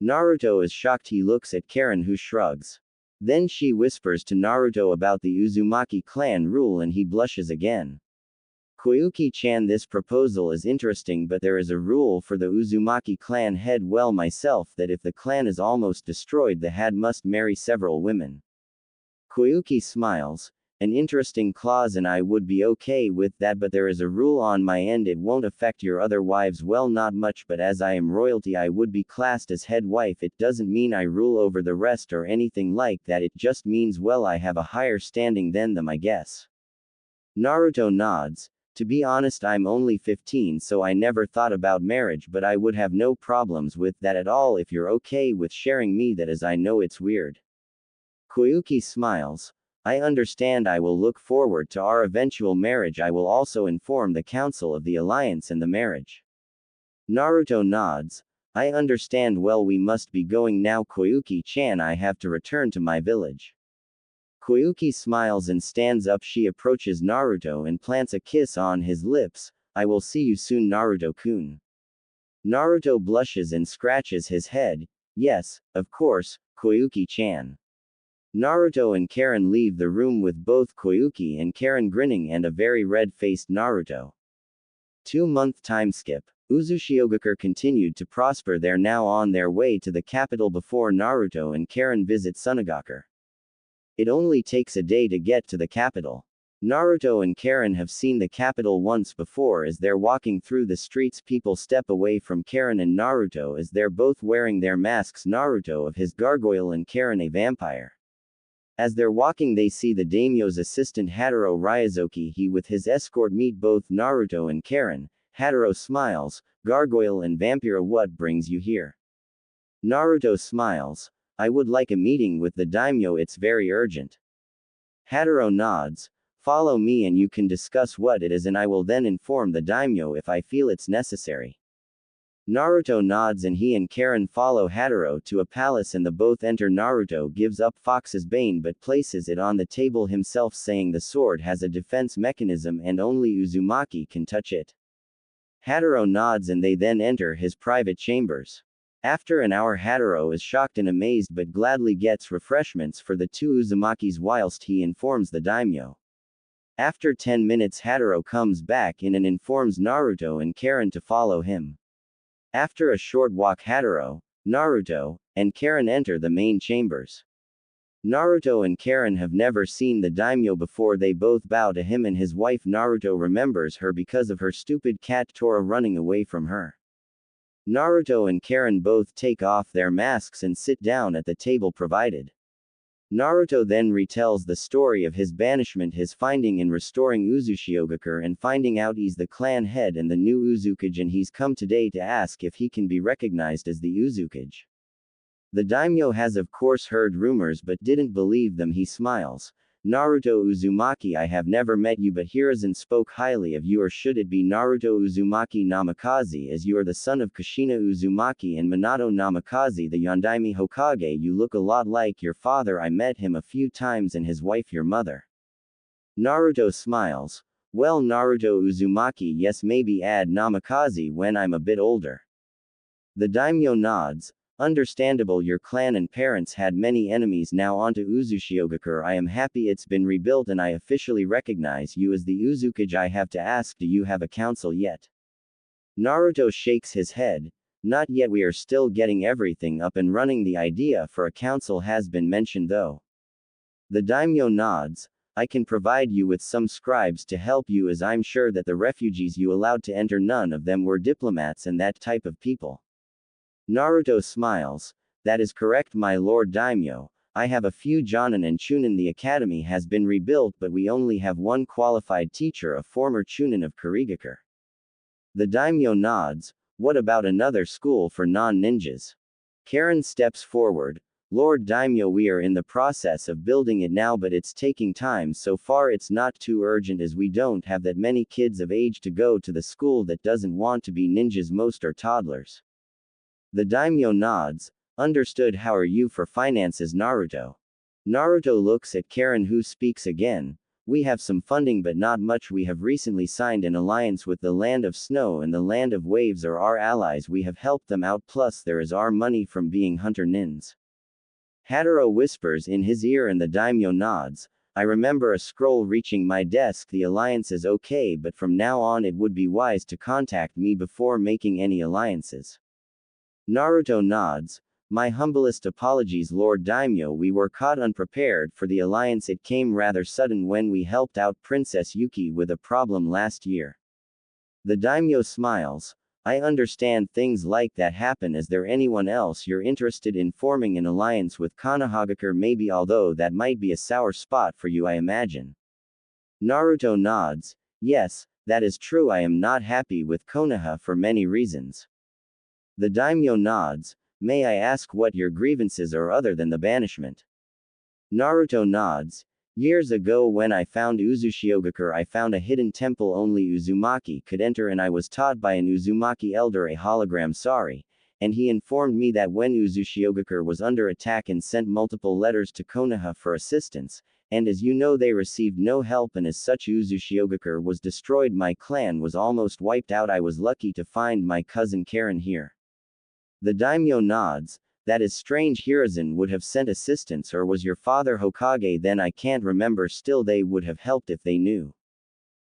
Naruto is shocked. He looks at Karin, who shrugs. Then she whispers to Naruto about the Uzumaki clan rule and he blushes again. Koyuki-chan, this proposal is interesting, but there is a rule for the Uzumaki clan head. Well, myself, that if the clan is almost destroyed, the head must marry several women. Koyuki smiles. An interesting clause, and I would be okay with that, but there is a rule on my end. It won't affect your other wives. Well, not much, but as I am royalty, I would be classed as head wife. It doesn't mean I rule over the rest or anything like that. It just means, well, I have a higher standing than them, I guess. Naruto nods. To be honest, I'm only 15, so I never thought about marriage, but I would have no problems with that at all if you're okay with sharing me that, as I know it's weird. Koyuki smiles. I understand. I will look forward to our eventual marriage. I will also inform the council of the alliance and the marriage. Naruto nods. I understand. Well, we must be going now, Koyuki-chan. I have to return to my village. Koyuki smiles and stands up. She approaches Naruto and plants a kiss on his lips. I will see you soon, Naruto-kun. Naruto blushes and scratches his head. Yes, of course, Koyuki-chan. Naruto and Karin leave the room with both Koyuki and Karin grinning and a very red-faced Naruto. 2-month time skip. Uzushiogakure continued to prosper. They're now on their way to the capital before Naruto and Karin visit Sunagakure. It only takes a day to get to the capital. Naruto and Karin have seen the capital once before. As they're walking through the streets, people step away from Karin and Naruto as they're both wearing their masks, Naruto of his gargoyle and Karin a vampire. As they're walking, they see the daimyo's assistant Hataro Ryozuki. He with his escort meet both Naruto and Karin. Hataro smiles. Gargoyle and vampire, what brings you here? Naruto smiles. I would like a meeting with the daimyo. It's very urgent. Hataro nods. Follow me and you can discuss what it is, and I will then inform the daimyo if I feel it's necessary. Naruto nods and he and Karin follow Hataro to a palace and the both enter. Naruto gives up Fox's Bane but places it on the table himself, saying the sword has a defense mechanism and only Uzumaki can touch it. Hataro nods and they then enter his private chambers. After an hour, Hataro is shocked and amazed but gladly gets refreshments for the two Uzumakis whilst he informs the daimyo. After 10 minutes, Hataro comes back in and informs Naruto and Karin to follow him. After a short walk, Hataro, Naruto, and Karin enter the main chambers. Naruto and Karin have never seen the daimyo before. They both bow to him and his wife. Naruto remembers her because of her stupid cat Tora running away from her. Naruto and Karin both take off their masks and sit down at the table provided. Naruto then retells the story of his banishment, his finding in restoring Uzushiogakure and finding out he's the clan head and the new Uzukage, and he's come today to ask if he can be recognized as the Uzukage. The daimyo has of course heard rumors but didn't believe them. He smiles. Naruto Uzumaki, I have never met you, but Hiruzen spoke highly of you. Or should it be Naruto Uzumaki Namikaze, as you are the son of Kushina Uzumaki and Minato Namikaze, the Yondaime Hokage. You look a lot like your father. I met him a few times, and his wife your mother. Naruto smiles. Well, Naruto Uzumaki, yes, maybe add Namikaze when I'm a bit older. The daimyo nods. Understandable, your clan and parents had many enemies. Now onto Uzushiogakure. I am happy it's been rebuilt and I officially recognize you as the Uzukage. I have to ask, do you have a council yet? Naruto shakes his head. Not yet, we are still getting everything up and running. The idea for a council has been mentioned though. The daimyo nods. I can provide you with some scribes to help you, as I'm sure that the refugees you allowed to enter, none of them were diplomats and that type of people. Naruto smiles. That is correct, my lord daimyo. I have a few jonin and chunin. The academy has been rebuilt, but we only have one qualified teacher, a former chunin of Kurigakure. The daimyo nods. What about another school for non-ninjas? Karin steps forward. Lord daimyo, we are in the process of building it now, but it's taking time. So far it's not too urgent, as we don't have that many kids of age to go to the school that doesn't want to be ninjas. Most are toddlers. The daimyo nods. Understood. How are you for finances, Naruto? Naruto looks at Karin, who speaks again. We have some funding but not much. We have recently signed an alliance with the Land of Snow and the Land of Waves are our allies. We have helped them out, plus there is our money from being hunter nins. Hataro whispers in his ear and the daimyo nods. I remember a scroll reaching my desk. The alliance is okay, but from now on it would be wise to contact me before making any alliances. Naruto nods. My humblest apologies, Lord Daimyo. We were caught unprepared for the alliance. It came rather sudden when we helped out Princess Yuki with a problem last year. The daimyo smiles. I understand things like that happen. Is there anyone else you're interested in forming an alliance with? Konohagakure maybe, although that might be a sour spot for you, I imagine. Naruto nods. Yes, that is true. I am not happy with Konoha for many reasons. The daimyo nods. May I ask what your grievances are other than the banishment? Naruto nods. Years ago when I found Uzushiogakure, I found a hidden temple only Uzumaki could enter, and I was taught by an Uzumaki elder, a hologram, and he informed me that when Uzushiogakure was under attack and sent multiple letters to Konoha for assistance, and as you know they received no help, and as such Uzushiogakure was destroyed. My clan was almost wiped out. I was lucky to find my cousin Karin here. The daimyo nods. That is strange. Hiruzen would have sent assistance, or was your father Hokage then? I can't remember. Still, they would have helped if they knew.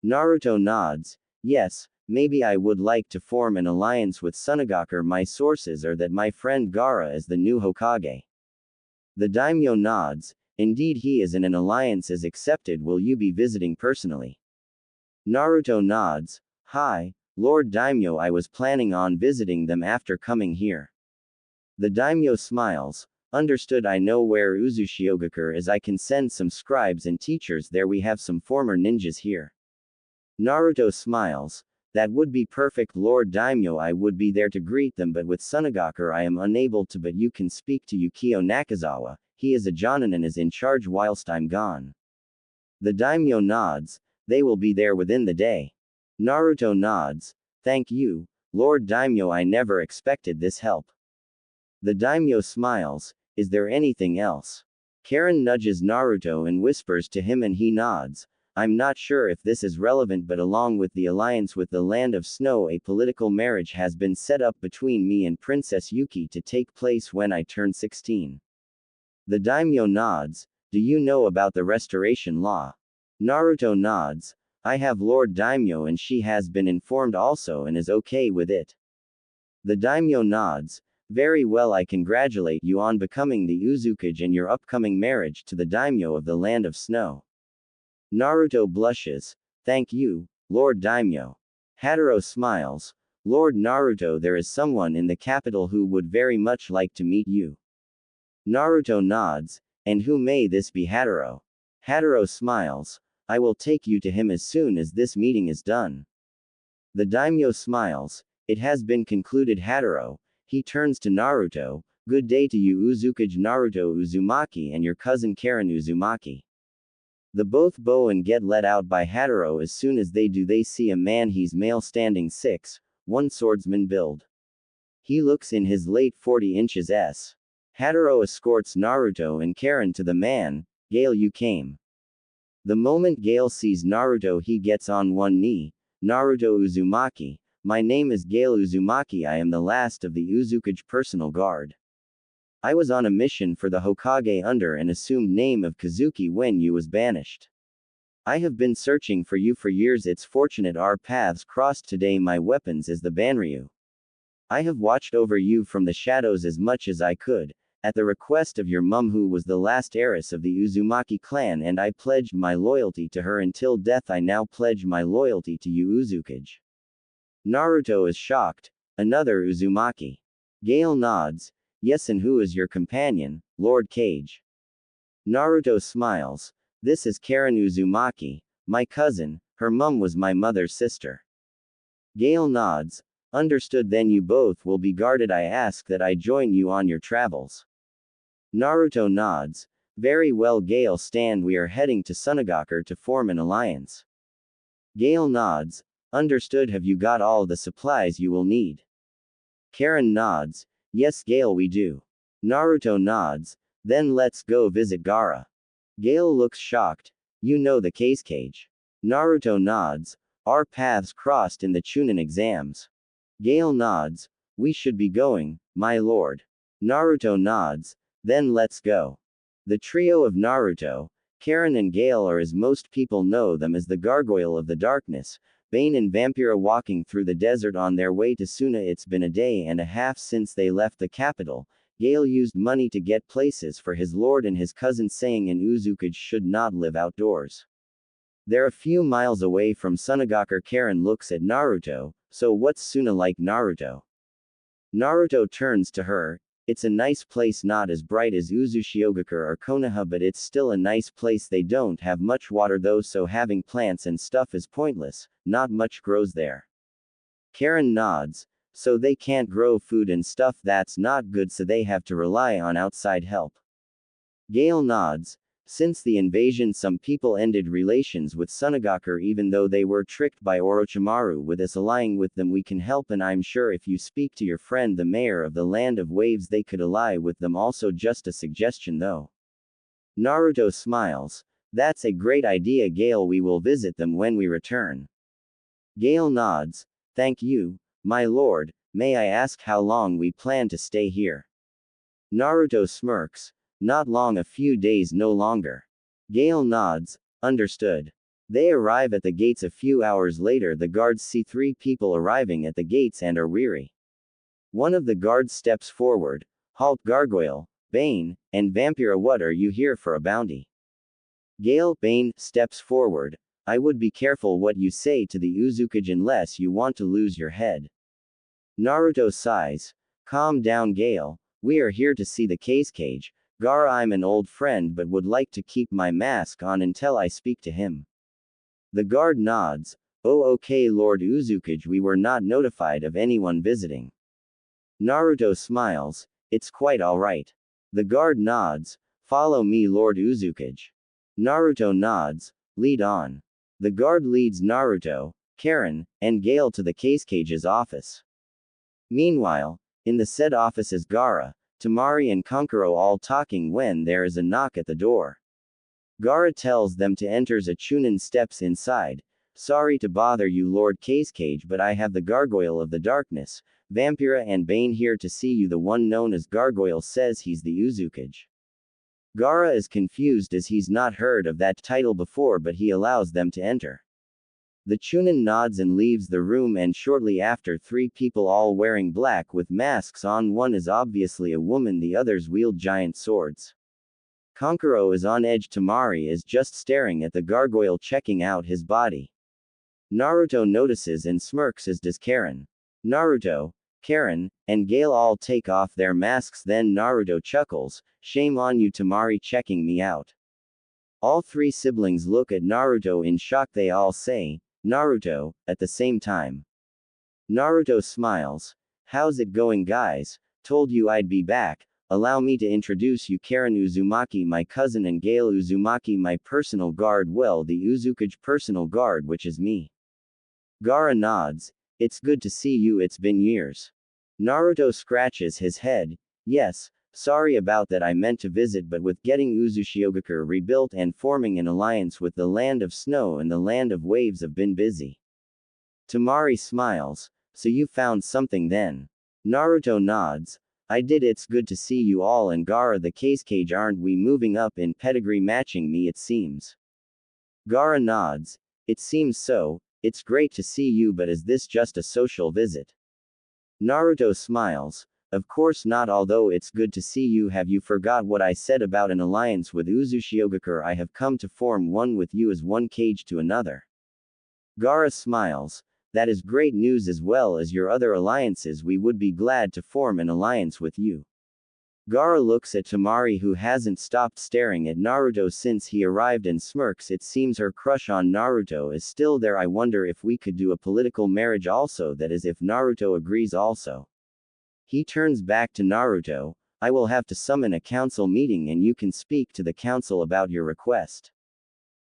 Naruto nods. Yes, maybe I would like to form an alliance with Sunagakure. My sources are that my friend Gaara is the new Hokage. The daimyo nods. Indeed, he is, and an alliance is accepted. Will you be visiting personally? Naruto nods. Hi, Lord Daimyo, I was planning on visiting them after coming here. The daimyo smiles. Understood. I know where Uzushiogakure is. I can send some scribes and teachers there. We have some former ninjas here. Naruto smiles. That would be perfect, Lord Daimyo. I would be there to greet them, but with Sunagakure I am unable to. But you can speak to Yukio Nakazawa. He is a jonin and is in charge whilst I'm gone. The daimyo nods. They will be there within the day. Naruto nods. Thank you, Lord Daimyo. I never expected this help. The daimyo smiles. Is there anything else? Karin nudges Naruto and whispers to him, and he nods. I'm not sure if this is relevant, but along with the alliance with the Land of Snow, a political marriage has been set up between me and Princess Yuki to take place when I turn 16. The daimyo nods. Do you know about the restoration law? Naruto nods. I have Lord Daimyo, and she has been informed also and is okay with it. The daimyo nods. Very well, I congratulate you on becoming the Uzukage and your upcoming marriage to the daimyo of the land of snow. Naruto blushes. Thank you, Lord Daimyo. Hataro smiles. Lord Naruto, there is someone in the capital who would very much like to meet you. Naruto nods. And who may this be? Hataro? Hataro smiles. I will take you to him as soon as this meeting is done. The daimyo smiles. It has been concluded, Hataro. He turns to Naruto. Good day to you, Uzukage Naruto Uzumaki and your cousin Karin Uzumaki. The both bow and get let out by Hataro. As soon as they do, they see a man. He's male, standing 6'1" swordsman build. He looks in his late 40 inches s. Hataro escorts Naruto and Karin to the man. Gale, you came. The moment Gale sees Naruto, he gets on one knee. Naruto Uzumaki, my name is Gale Uzumaki. I am the last of the Uzukage personal guard. I was on a mission for the Hokage under an assumed name of Kazuki when you was banished. I have been searching for you for years. It's fortunate our paths crossed today. My weapons is the Banryu. I have watched over you from the shadows as much as I could, at the request of your mum, who was the last heiress of the Uzumaki clan, and I pledged my loyalty to her until death. I now pledge my loyalty to you, Uzukage. Naruto is shocked. Another Uzumaki. Gale nods. Yes, and who is your companion, Lord Kage? Naruto smiles. This is Karin Uzumaki, my cousin. Her mum was my mother's sister. Gale nods. Understood, then you both will be guarded. I ask that I join you on your travels. Naruto nods. Very well, Gale, stand. We are heading to Sunagakure to form an alliance. Gale nods. Understood. Have you got all the supplies you will need? Karin nods. Yes, Gale, we do. Naruto nods. Then let's go visit Gaara. Gale looks shocked. You know the Kazekage. Naruto nods. Our paths crossed in the Chunin exams. Gale nods. We should be going, my lord. Naruto nods. Then let's go. The trio of Naruto, Karin and Gale are, as most people know them as, the Gargoyle of the Darkness, Bane and Vampira, walking through the desert on their way to Suna. It's been a day and a half since they left the capital. Gale used money to get places for his lord and his cousin, saying an Uzukage should not live outdoors. They're a few miles away from Sunagakure. Karin looks at Naruto. So what's Suna like, Naruto? Naruto turns to her. It's a nice place, not as bright as Uzushiogakure or Konoha, but it's still a nice place. They don't have much water though, so having plants and stuff is pointless, not much grows there. Karin nods. So they can't grow food and stuff? That's not good, so they have to rely on outside help. Gale nods. Since the invasion, some people ended relations with Sunagakure, even though they were tricked by Orochimaru. With us allying with them, we can help, and I'm sure if you speak to your friend the mayor of the Land of Waves, they could ally with them also. Just a suggestion though. Naruto smiles. That's a great idea, Gale. We will visit them when we return. Gale nods. Thank you, my lord. May I ask how long we plan to stay here? Naruto smirks. Not long, a few days, no longer. Gale nods. Understood. They arrive at the gates a few hours later. The guards see 3 people arriving at the gates and are weary. One of the guards steps forward. Halt, Gargoyle, Bane, and Vampira, what are you here for? A bounty? Gale, Bane, steps forward. I would be careful what you say to the Uzukage unless you want to lose your head. Naruto sighs. Calm down, Gale. We are here to see the Kazekage. Gaara, I'm an old friend but would like to keep my mask on until I speak to him. The guard nods. Oh, okay, Lord Uzukage, we were not notified of anyone visiting. Naruto smiles. It's quite alright. The guard nods. Follow me, Lord Uzukage. Naruto nods. Lead on. The guard leads Naruto, Karin, and Gale to the Kazekage's office. Meanwhile, in the said office is Gaara, Tamari and Kankuro all talking when there is a knock at the door. Gaara tells them to enter. A Chunin steps inside. Sorry to bother you, Lord Kazekage, but I have the Gargoyle of the Darkness, Vampira and Bane here to see you. The one known as Gargoyle says he's the Uzukage. Gaara is confused as he's not heard of that title before, but he allows them to enter. The Chunin nods and leaves the room, and shortly after, three people all wearing black with masks on. One is obviously a woman, the others wield giant swords. Kankuro is on edge. Temari is just staring at the gargoyle, checking out his body. Naruto notices and smirks, as does Karin. Naruto, Karin, and Gale all take off their masks. Then Naruto chuckles, "Shame on you, Temari, checking me out." All three siblings look at Naruto in shock. They all say, "Naruto," at the same time. Naruto smiles. "How's it going, guys? Told you I'd be back. Allow me to introduce you, Karin Uzumaki, my cousin, and Gale Uzumaki, my personal guard. Well, the Uzukage personal guard, which is me." Gaara nods. "It's good to see you, it's been years." Naruto scratches his head. "Yes, sorry about that, I meant to visit, but with getting Uzushiogakure rebuilt and forming an alliance with the Land of Snow and the Land of Waves, have been busy." Temari smiles. "So you found something then?" Naruto nods. "I did. It's good to see you all, and Gaara the Kazekage, aren't we moving up in pedigree, matching me it seems?" Gaara nods. "It seems so. It's great to see you, but is this just a social visit?" Naruto smiles. "Of course not, although it's good to see you. Have you forgot what I said about an alliance with Uzushiogakure? I have come to form one with you as one cage to another." Gaara smiles. "That is great news, as well as your other alliances. We would be glad to form an alliance with you." Gaara looks at Temari, who hasn't stopped staring at Naruto since he arrived, and smirks. "It seems her crush on Naruto is still there. I wonder if we could do a political marriage also, that is, if Naruto agrees also." He turns back to Naruto. "I will have to summon a council meeting, and you can speak to the council about your request."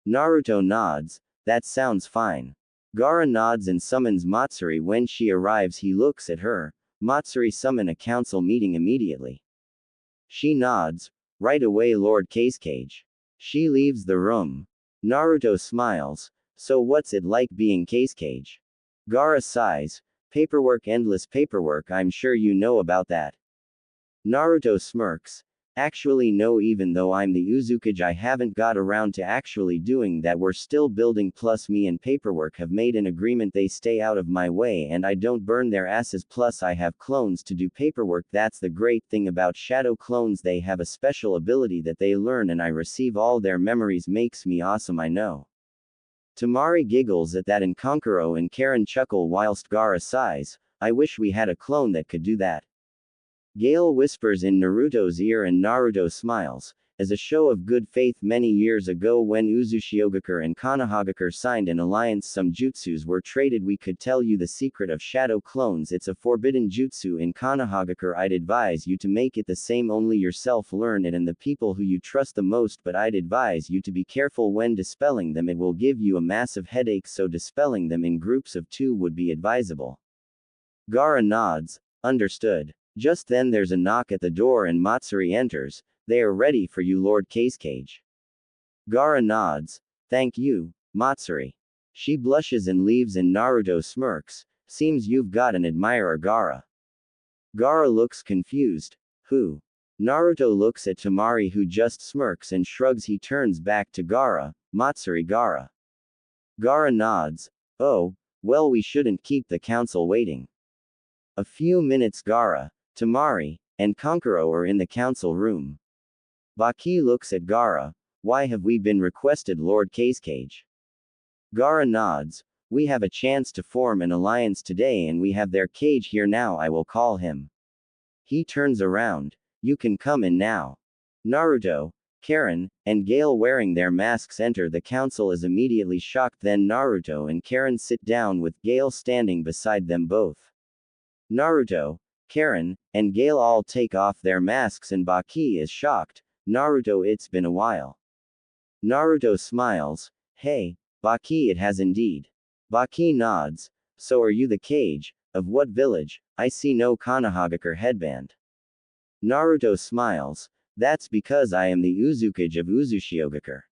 Naruto nods. "That sounds fine." Gaara nods and summons Matsuri. When she arrives, he looks at her. "Matsuri, summon a council meeting immediately." She nods. "Right away, Lord Kazekage." She leaves the room. Naruto smiles. "So what's it like being Kazekage?" Gaara sighs. "Paperwork, endless paperwork, I'm sure you know about that." Naruto smirks. "Actually no, even though I'm the Uzukage, I haven't got around to actually doing that. We're still building, plus me and paperwork have made an agreement. They stay out of my way and I don't burn their asses, plus I have clones to do paperwork. That's the great thing about shadow clones, they have a special ability that they learn and I receive all their memories. Makes me awesome, I know." Temari giggles at that, and Kankuro and Karin chuckle whilst Gaara sighs. "I wish we had a clone that could do that." Gale whispers in Naruto's ear, and Naruto smiles. "As a show of good faith, many years ago when Uzushiogakure and Konohagakure signed an alliance, some jutsus were traded. We could tell you the secret of shadow clones. It's a forbidden jutsu in Konohagakure. I'd advise you to make it the same, only yourself learn it and the people who you trust the most, but I'd advise you to be careful when dispelling them. It will give you a massive headache, so dispelling them in groups of 2 would be advisable." Gaara nods. "Understood." Just then there's a knock at the door and Matsuri enters. "They are ready for you, Lord Kazekage." Gaara nods. "Thank you, Matsuri." She blushes and leaves, and Naruto smirks. "Seems you've got an admirer, Gaara." Gaara looks confused. "Who?" Naruto looks at Temari, who just smirks and shrugs. He turns back to Gaara. "Matsuri, Gaara." Gaara nods. "Oh, well, we shouldn't keep the council waiting." A few minutes, Gaara, Temari, and Kankuro are in the council room. Baki looks at Gaara. "Why have we been requested, Lord Kazekage?" Gaara nods. "We have a chance to form an alliance today, and we have their cage here now. I will call him." He turns around. "You can come in now." Naruto, Karin, and Gale, wearing their masks, enter. The council is immediately shocked. Then Naruto and Karin sit down, with Gale standing beside them both. Naruto, Karin, and Gale all take off their masks, and Baki is shocked. "Naruto, it's been a while." Naruto smiles. "Hey, Baki, it has indeed." Baki nods. "So are you the cage? Of what village? I see no Konohagakure headband." Naruto smiles. "That's because I am the Uzukage of Uzushiogakure."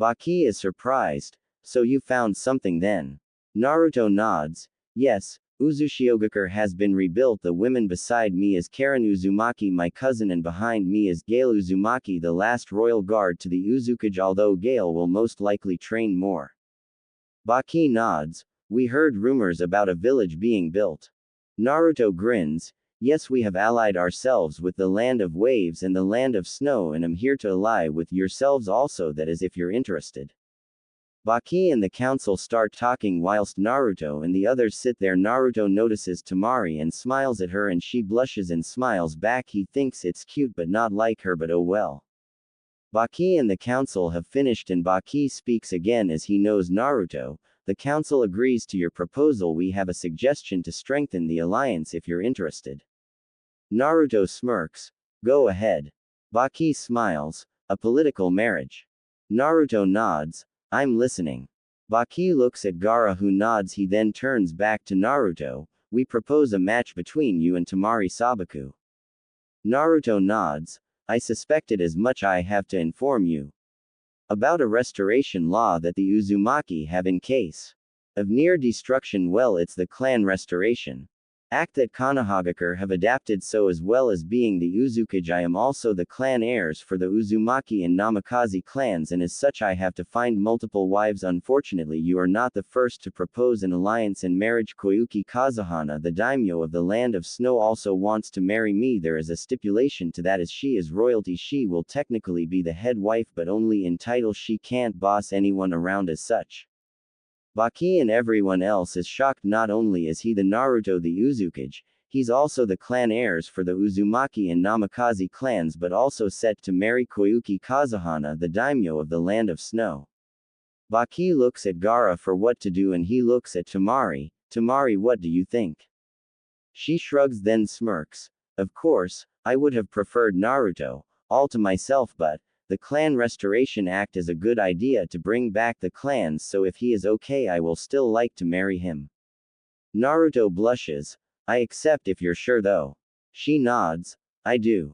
Baki is surprised. "So you found something then?" Naruto nods. "Yes, Uzushiogakure has been rebuilt. The women beside me is Karin Uzumaki, my cousin, and behind me is Gale Uzumaki, the last royal guard to the Uzukage, although Gale will most likely train more." Baki nods. We heard rumors about a village being built. Naruto grins. Yes, we have allied ourselves with the land of waves and the land of snow and am here to ally with yourselves also, that is if you're interested. Baki and the council start talking whilst Naruto and the others sit there. Naruto notices Tamari and smiles at her and she blushes and smiles back. He thinks it's cute but not like her, but oh well. Baki and the council have finished and Baki speaks again as he knows Naruto. The council agrees to your proposal. We have a suggestion to strengthen the alliance if you're interested. Naruto smirks. Go ahead. Baki smiles. A political marriage. Naruto nods. I'm listening. Baki looks at Gaara who nods. He then turns back to Naruto. We propose a match between you and Tamari Sabaku. Naruto nods. I suspected as much. I have to inform you about a restoration law that the Uzumaki have in case of near destruction. Well, it's the clan restoration act that Konoha have adapted, so as well as being the Uzukage, I am also the clan heirs for the Uzumaki and Namikaze clans, and as such I have to find multiple wives. Unfortunately, you are not the first to propose an alliance and marriage. Koyuki Kazuhana, the daimyo of the land of snow, also wants to marry me. There is a stipulation to that, as she is royalty. She will technically be the head wife, but only in title. She can't boss anyone around as such. Baki and everyone else is shocked. Not only is he the Naruto the Uzukage, he's also the clan heirs for the Uzumaki and Namikaze clans, but also set to marry Koyuki Kazuhana, the daimyo of the land of snow. Baki looks at Gaara for what to do and he looks at Tamari. Tamari, what do you think? She shrugs then smirks. Of course, I would have preferred Naruto, all to myself, but the Clan Restoration Act is a good idea to bring back the clans, so if he is okay I will still like to marry him. Naruto blushes. I accept if you're sure though. She nods. I do.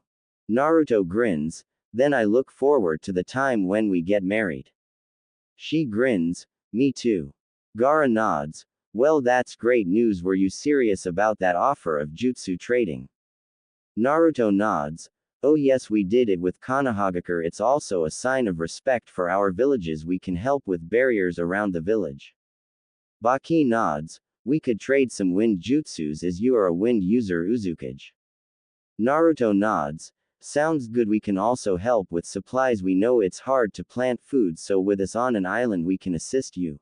Naruto grins. Then I look forward to the time when we get married. She grins. Me too. Gaara nods. Well, that's great news. Were you serious about that offer of jutsu trading? Naruto nods. Oh yes, we did it with Konoha. It's also a sign of respect for our villages. We can help with barriers around the village. Baki nods. We could trade some wind jutsus as you are a wind user, Uzukage. Naruto nods. Sounds good. We can also help with supplies. We know it's hard to plant food, so with us on an island we can assist you.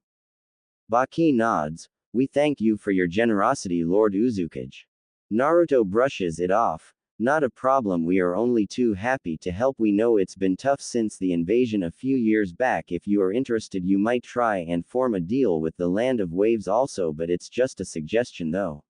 Baki nods. We thank you for your generosity, Lord Uzukage. Naruto brushes it off. Not a problem, we are only too happy to help. We know it's been tough since the invasion a few years back. If you are interested, you might try and form a deal with the Land of Waves also, but it's just a suggestion though.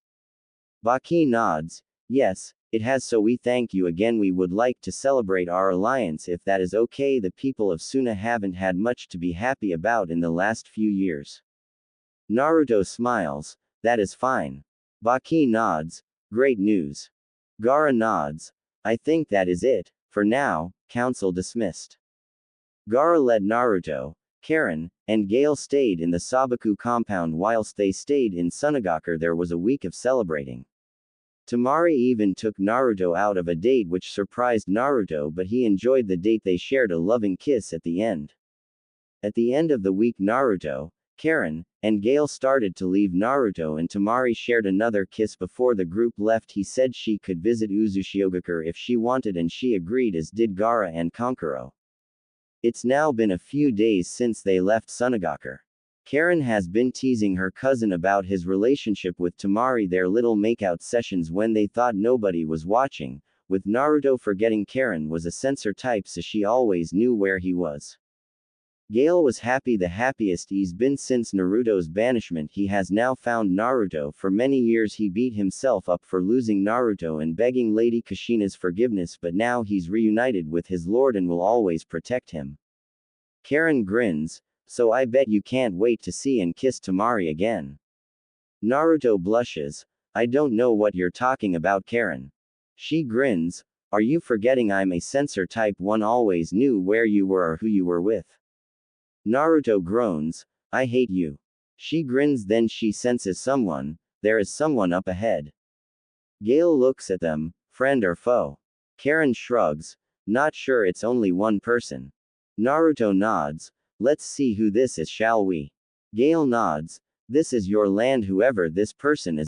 Baki nods. Yes, it has, so we thank you again. We would like to celebrate our alliance if that is okay. The people of Suna haven't had much to be happy about in the last few years. Naruto smiles. That is fine. Baki nods. Great news. Gaara nods. I think that is it. For now, council dismissed. Gaara led Naruto, Karin, and Gale stayed in the Sabaku compound whilst they stayed in Sunagakure. There was a week of celebrating. Tamari even took Naruto out of a date which surprised Naruto, but he enjoyed the date. They shared a loving kiss at the end. At the end of the week, Naruto, Karin, and Gale started to leave. Naruto and Tamari shared another kiss before the group left. He said she could visit Uzushiogakure if she wanted and she agreed, as did Gaara and Kankuro. It's now been a few days since they left Sunagakure. Karin has been teasing her cousin about his relationship with Tamari, their little makeout sessions when they thought nobody was watching, with Naruto forgetting Karin was a censor type, so she always knew where he was. Gale was happy, the happiest he's been since Naruto's banishment. He has now found Naruto. For many years he beat himself up for losing Naruto and begging Lady Kushina's forgiveness, but now he's reunited with his lord and will always protect him. Karin grins. So I bet you can't wait to see and kiss Tamari again. Naruto blushes. I don't know what you're talking about, Karin. She grins. Are you forgetting I'm a censor type? One always knew where you were or who you were with. Naruto groans. I hate you. She grins, then she senses someone. There is someone up ahead. Gale looks at them. Friend or foe? Karin shrugs. Not sure, it's only one person. Naruto nods. Let's see who this is, shall we? Gale nods. This is your land, whoever this person is.